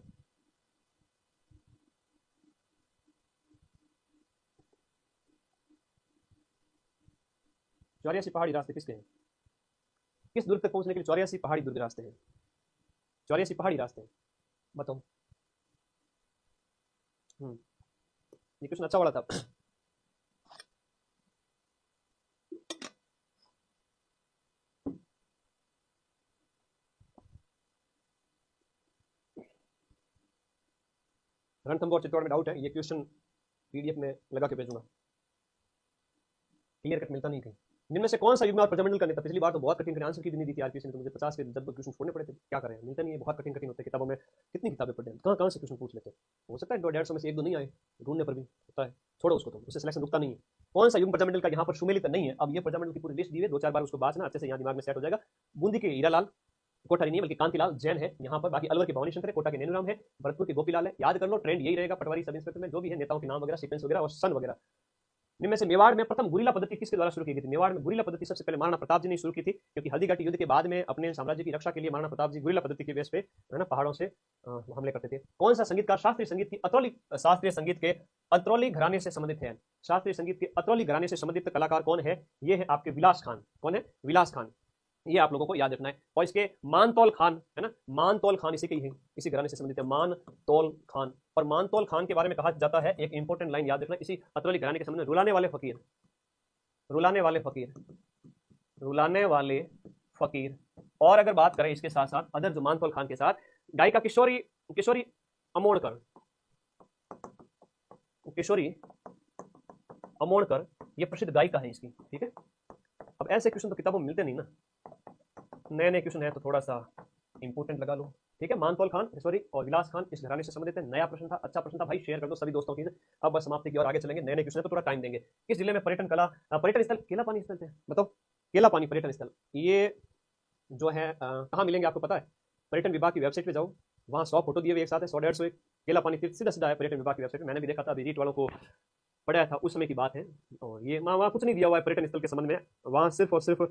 84 पहाड़ी रास्ते किसके हैं? किस दूरी तक पहुंचने के लिए 84 पहाड़ी दुर्ग रास्ते हैं? 84 पहाड़ी रास्ते हैं, बताओ। ये क्वेश्चन अच्छा वाला था। रणथंभौर चित्तौड़ में डाउट है, ये क्वेश्चन पीडीएफ में लगा के भेजूंगा। क्लियर कट मिलता नहीं कहीं। इनमें से कौन सा युग्म और प्रजामंडल का नेता? पिछली बार तो बहुत कठिन कठिन आंसर की भी नहीं दी थी आरपीएससी ने, तो मुझे 50 के जब क्वेश्चन छोड़ने पड़े थे। क्या करें, मिलता नहीं है, बहुत कठिन कठिन होते हैं। किताबों में कितनी किताबें पढ़ते हैं, कहाँ कहाँ से क्वेश्चन पूछ लेते हैं। हो सकता है 150 में से 1-2 नहीं आए, ढूंढने पर भी होता है। छोड़ो उसको, तो उससे सिलेक्शन रुकता नहीं है। कौन सा युग्म प्रजामंडल का यहाँ पर सुमेलित नहीं है? अब ये प्रजामंडल की पूरी लिस्ट दी है, 2-4 बार उसको बांचना अच्छे से, यहाँ दिमाग में सेट हो जाएगा। बूंदी के हीरालाल कोठारी नहीं बल्कि कांतिलाल जैन है यहाँ पर। बाकी अलवर के भवानी शंकर है, कोटा के नेनुराम है, भरतपुर के गोपीलाल है। याद कर लो, ट्रेंड यही रहेगा पटवारी सब इंस्पेक्टर में, जो भी है नेताओं के नाम वगैरह, सीक्वेंस वगैरह और सन वगैरह। इनमें से मेवाड़ में प्रथम गुरिल्ला पद्धति किसके द्वारा शुरू की गई थी? मेवाड़ में गुरिल्ला पद्धति सबसे पहले महाराणा प्रताप जी ने शुरू की थी, क्योंकि हल्दीघाटी युद्ध के बाद में अपने साम्राज्य की रक्षा के लिए महाराणा प्रताप जी गुरिल्ला पद्धति के बेस पे है ना पहाड़ों से हमले करते थे। कौन सा संगीतकार शास्त्रीय संगीत की अतरौली घराने से संबंधित है? शास्त्रीय संगीत के अतरौली घराने से संबंधित कलाकार कौन है? ये है आपके विलास खान। कौन है? विलास खान। ये आप लोगों को याद रखना है। और इसके मानतौल खान है ना, मानतौल खान इसी के ही है, इसी घराने से संबंधित है, मानतौल खान। और मानतौल खान के बारे में कहा जाता है, एक इंपॉर्टेंट लाइन याद रखना, इसी अतरौली घराने के संबंध में, रुलाने वाले फकीर, रुलाने वाले फकीर, रुलाने वाले फकीर। और अगर बात करें इसके साथ साथ अदर जो मानतौल खान के साथ, गायिका किशोरी किशोरी अमोणकर, किशोरी अमोणकर ये प्रसिद्ध गायिका है इसकी। ठीक है, अब ऐसे क्वेश्चन तो किताबों में मिलते नहीं ना, नए नए क्वेश्चन है तो थोड़ा सा इंपोर्टेंट लगा लो। ठीक है, मानतौल खान किशोरी और विलास खान इस घराने से संबंधित है। नया प्रश्न था, अच्छा प्रश्न था भाई, शेयर कर दो सभी दोस्तों की। अब बस समाप्ति की और आगे चलेंगे, नए नए क्वेश्चन तो थोड़ा टाइम देंगे। किस जिले में पर्यटन कला पर्यटन स्थल केला पानी स्थल है? बताओ, केला पानी पर्यटन स्थल ये जो है कहाँ मिलेंगे आपको पता है? पर्यटन विभाग की वेबसाइट पे जाओ, वहाँ 100 फोटो दिए हुए एक साथ है, 100-150 एक केला पानी सीधा सीधा है पर्यटन विभाग की वेबसाइट में। मैंने भी देखा था, अभी रीट वालों को पढ़ाया था, उस समय की बात है। और ये वहाँ कुछ नहीं दिया हुआ है पर्यटन स्थल के संबंध में, वहाँ सिर्फ और सिर्फ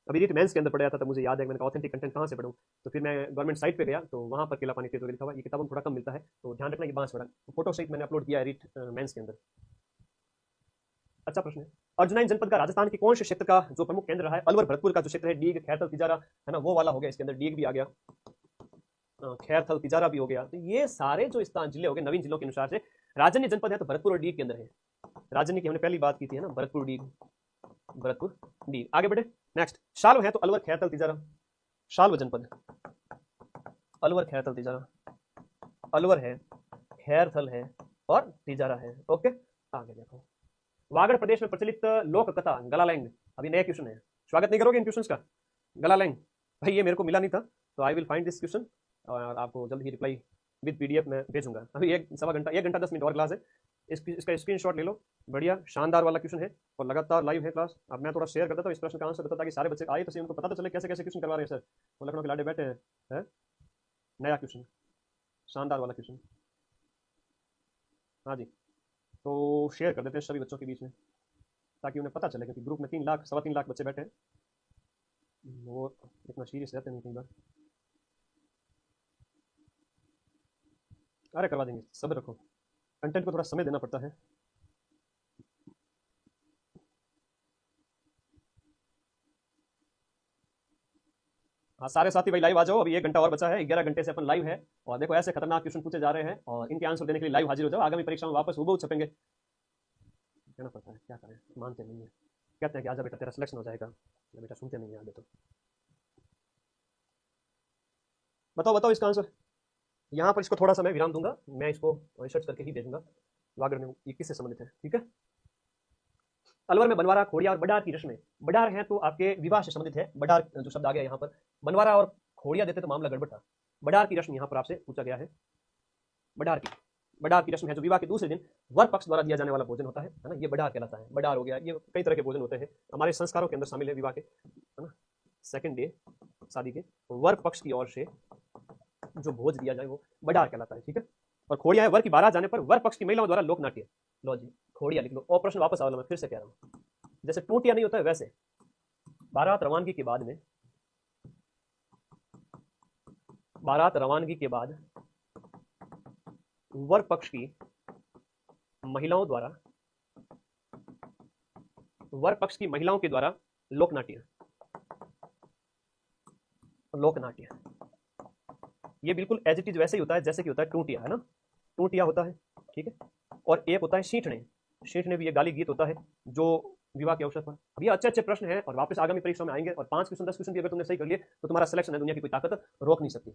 अभी रीट मेंस के अंदर पढ़ाया था, तब मुझे याद है। मैंने कहा ऑथेंटिक कंटेंट कहाँ से पढ़ूँ, तो फिर मैं गवर्नमेंट साइट पे गया, तो वहाँ पर केला पानी तीर्थ लिखा हुआ। ये किताबों में थोड़ा कम मिलता है, तो ध्यान रखना। ये बांसवाड़ा फोटो सहित मैंने अपलोड किया है रीट मेंस के अंदर। अच्छा प्रश्न है। अर्जुनाइन जनपद का राजस्थान के कौन से क्षेत्र का जो प्रमुख केंद्र रहा है? अलवर भरतपुर का जो क्षेत्र है, डीग खैरथल तिजारा है ना, वो वाला हो गया। इसके अंदर डीग भी आ गया, खैरथल तिजारा भी हो गया। तो ये सारे जो स्थान जिले हो गए नवीन जिलों के अनुसार से। राजन्य जनपद है तो भरतपुर और डीग के अंदर है। राजन्य की हमने पहली बात की थी है ना, भरतपुर डीग, भरतपुर डीग। आगे बढ़े, नेक्स्ट। शाल्व है तो अलवर खैरथल तिजारा, शाल्व जनपद, अलवर खैरथल तिजारा, अलवर है, खैरथल है और तिजारा है। ओके, आगे देखो। वागड़ प्रदेश में प्रचलित लोक कथा गलालैंग, अभी नया क्वेश्चन है, स्वागत नहीं करोगे इन क्वेश्चंस का? गलालैंग भाई ये मेरे को मिला नहीं था, तो I will find this question और आपको जल्द ही रिप्लाई विद पीडीएफ में भेजूंगा। अभी 1 घंटा 10 मिनट और क्लास है, इसका स्क्रीनशॉट ले लो। बढ़िया शानदार वाला क्वेश्चन है और लगातार लाइव है क्लास। अब मैं थोड़ा शेयर करता था इस प्रश्न का आंसर देता, ताकि सारे बच्चे आए तो सही, उनको पता तो चले कैसे कैसे क्वेश्चन करवा रहे हैं सर। वो लखनऊ के लाडे बैठे हैं। नया क्वेश्चन, शानदार वाला क्वेश्चन। हाँ जी, तो शेयर कर देते हैं सभी बच्चों के बीच में, ताकि उन्हें पता चले, क्योंकि ग्रुप में 3 लाख 3.25 लाख बच्चे बैठे हैं, वो इतना सीरियस रहते नहीं कई बार। अरे करवा देंगे, सब्र रखो, कंटेंट को थोड़ा समय देना पड़ता है। हाँ, सारे साथी भाई लाइव आ जाओ, अभी 1 घंटा और बचा है, 11 घंटे से अपन लाइव है। और देखो ऐसे खतरनाक क्वेश्चन पूछे जा रहे हैं और इनके आंसर देने के लिए लाइव हाजिर हो जाओ। आगामी परीक्षा में वापस हूबहू छपेंगे, कहना पड़ता है, क्या करें, मानते नहीं है। कहते हैं कि आजा बेटा तेरा सिलेक्शन हो जाएगा, बेटा सुनते नहीं है आगे। तो बताओ बताओ इसका आंसर। यहाँ पर इसको थोड़ा सा मैं विराम दूंगा, मैं इसको रिसर्च करके ही भेजूंगा वागर में ये किससे संबंधित है, ठीक है। अलवर में बनवारा, खोड़िया और बडार की रस्में। बडार है तो आपके विवाह से संबंधित है, बडार जो शब्द आ गया यहाँ पर। बनवारा और खोड़िया देते तो मामला गड़बड़ था। बडार की रस्म यहाँ पर आपसे पूछा गया है। बडार की रस्म है जो विवाह के दूसरे दिन वर पक्ष द्वारा दिया जाने वाला भोजन होता है ना, ये बडार कहलाता है। बडार हो गया, ये कई तरह के भोजन होते हैं, हमारे संस्कारों के अंदर शामिल है विवाह के, है ना। सेकंड डे शादी के वर पक्ष की ओर से जो भोज दिया जाए वो बडार कहलाता है, ठीक है। और खोड़िया है वर की बारात जाने पर वर पक्ष की महिलाओं द्वारा लोक नाट्य। लो जी खोड़िया लिख लो। और प्रश्न वापस आओ, मैं फिर से कह रहा हूँ, जैसे टूटिया नहीं होता है वैसे बारात रवानगी के बाद में, बारात रवानगी के बाद वर पक्ष की महिलाओं द्वारा, वर पक्ष की महिलाओं के द्वारा लोकनाट्य, लोकनाट्य ये बिल्कुल एज इट इज वैसे ही होता है जैसे कि होता है टूटिया, है ना। टूटिया होता है, ठीक है। और एक होता है सींठने। सींठने भी ये गाली गीत होता है जो विवाह के अवसर पर। भैया अच्छे अच्छे प्रश्न हैं और वापस आगामी परीक्षा में आएंगे, और 5 क्वेश्चन 10 क्वेश्चन भी अगर तुमने सही कर लिए तो तुम्हारा सिलेक्शन है, दुनिया की कोई ताकत रोक नहीं सकती।